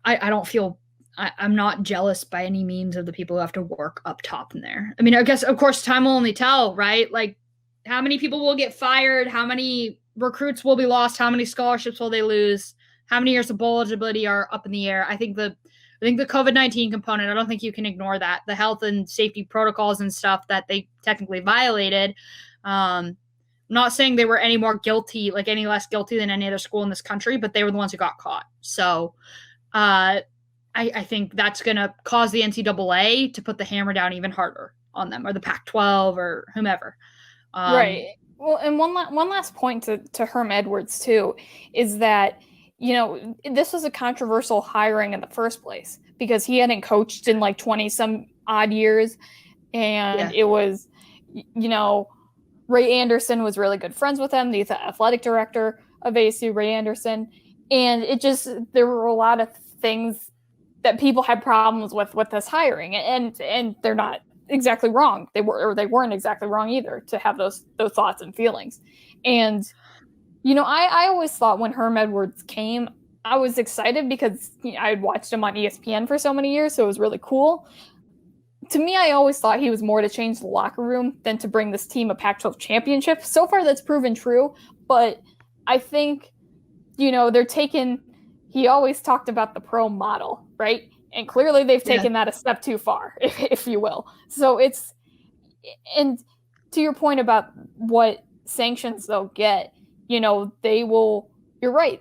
I don't feel, I'm not jealous by any means of the people who have to work up top in there. I mean, I guess, of course, time will only tell, right? Like, how many people will get fired? How many recruits will be lost? How many scholarships will they lose? How many years of bowl eligibility are up in the air? I think the COVID-19 component, I don't think you can ignore that. The health and safety protocols and stuff that they technically violated. I'm not saying they were any more guilty, like any less guilty than any other school in this country, but they were the ones who got caught. So I think that's going to cause the NCAA to put the hammer down even harder on them, or the Pac-12 or whomever. Right. Well, and one last point to Herm Edwards, too, is that, this was a controversial hiring in the first place because he hadn't coached in like 20 some odd years. And it was, Ray Anderson was really good friends with him, the athletic director of ASU, Ray Anderson. And there were a lot of things that people had problems with this hiring. And they're not exactly wrong. They weren't exactly wrong either to have those thoughts and feelings. And I always thought when Herm Edwards came, I was excited because I had watched him on ESPN for so many years, so it was really cool. To me, I always thought he was more to change the locker room than to bring this team a Pac-12 championship. So far, that's proven true, but I think, he always talked about the pro model, right? And clearly they've taken that a step too far, if you will. So and to your point about what sanctions they'll get, they will, you're right,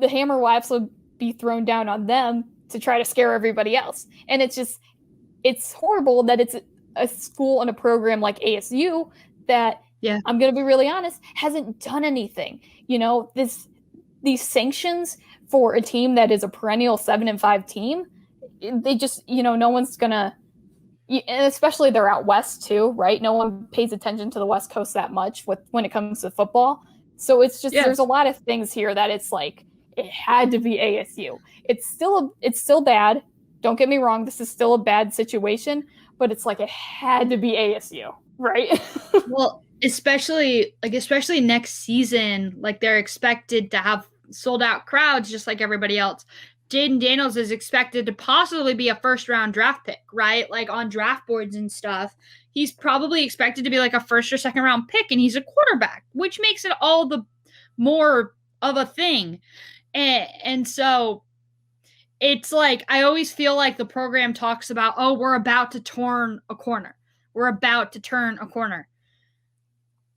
the hammer will absolutely be thrown down on them to try to scare everybody else. And it's horrible that it's a school and a program like ASU that, I'm going to be really honest, hasn't done anything. These sanctions for a team that is a perennial 7-5 team, they just, no one's going to, and especially they're out west too, right? No one pays attention to the West Coast that much when it comes to football. So it's just, there's a lot of things here that it's like, it had to be ASU. It's still bad. Don't get me wrong. This is still a bad situation, but it's like, it had to be ASU, right? Well, especially next season, like they're expected to have sold out crowds just like everybody else. Jaden Daniels is expected to possibly be a first round draft pick, right? Like on draft boards and stuff. He's probably expected to be like a first or second round pick, and he's a quarterback, which makes it all the more of a thing. And so it's like, I always feel like the program talks about, oh, we're about to turn a corner. We're about to turn a corner.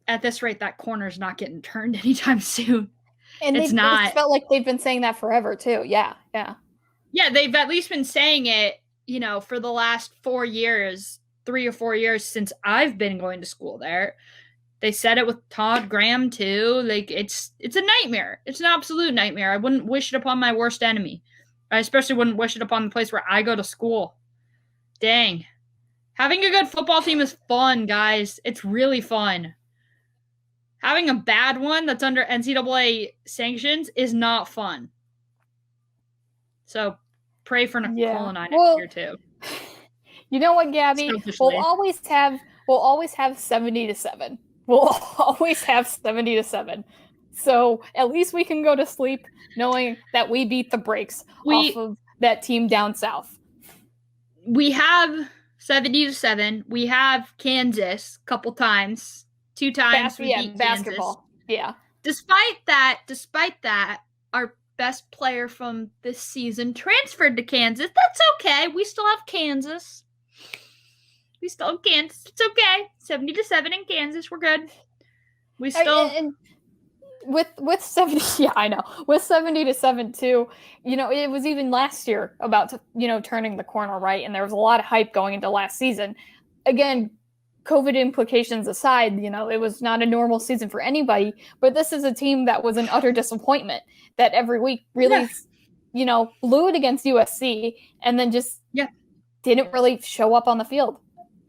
At this rate, that corner's not getting turned anytime soon. And it's felt like they've been saying that forever too. Yeah. Yeah, they've at least been saying it, for the last 3 or 4 years since I've been going to school there. They said it with Todd Graham too. Like it's a nightmare. It's an absolute nightmare. I wouldn't wish it upon my worst enemy. I especially wouldn't wish it upon the place where I go to school. Dang. Having a good football team is fun, guys. It's really fun. Having a bad one that's under NCAA sanctions is not fun. So pray for Nicole and I next year too. You know what, Gabby? We'll always have 70-7. We'll always have 70-7. So at least we can go to sleep knowing that we beat the brakes off of that team down south. We have 70-7. We have Kansas a couple times. 2 times we beat basketball. Kansas. Yeah. Despite that, our best player from this season transferred to Kansas. That's okay. We still have Kansas. It's okay. 70-7 in Kansas. We're good. We still and with 70. Yeah, I know. With 70-7 too. It was even last year about turning the corner, right? And there was a lot of hype going into last season. Again, COVID implications aside, it was not a normal season for anybody, but this is a team that was an utter disappointment that every week really, blew it against USC and then just didn't really show up on the field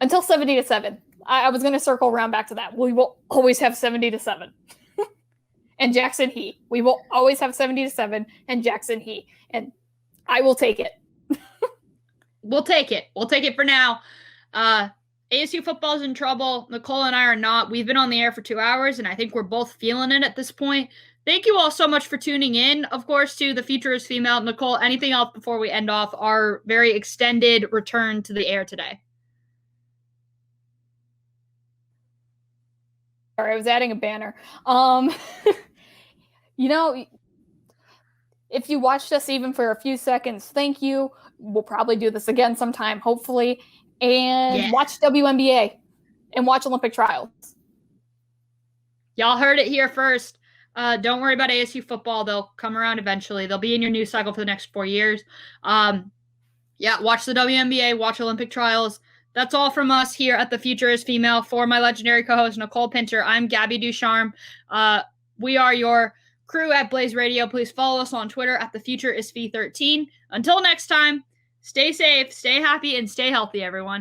until 70-7. I was going to circle around back to that. We will always have 70-7 and Jackson He. We will always have 70-7 and Jackson He. And I will take it. We'll take it. We'll take it for now. ASU football's in trouble. Nicole and I are not. We've been on the air for 2 hours, and I think we're both feeling it at this point. Thank you all so much for tuning in, of course, to The Future is Female. Nicole, anything else before we end off our very extended return to the air today? Sorry, I was adding a banner. If you watched us even for a few seconds, thank you. We'll probably do this again sometime, hopefully. And watch WNBA and watch Olympic trials. Y'all heard it here first. Don't worry about ASU football. They'll come around eventually. They'll be in your news cycle for the next 4 years. Watch the WNBA, watch Olympic trials. That's all from us here at The Future is Female. For my legendary co-host, Nicole Pinter, I'm Gabby Ducharme. We are your crew at Blaze Radio. Please follow us on Twitter at TheFutureIsFe13. Until next time, stay safe, stay happy, and stay healthy, everyone.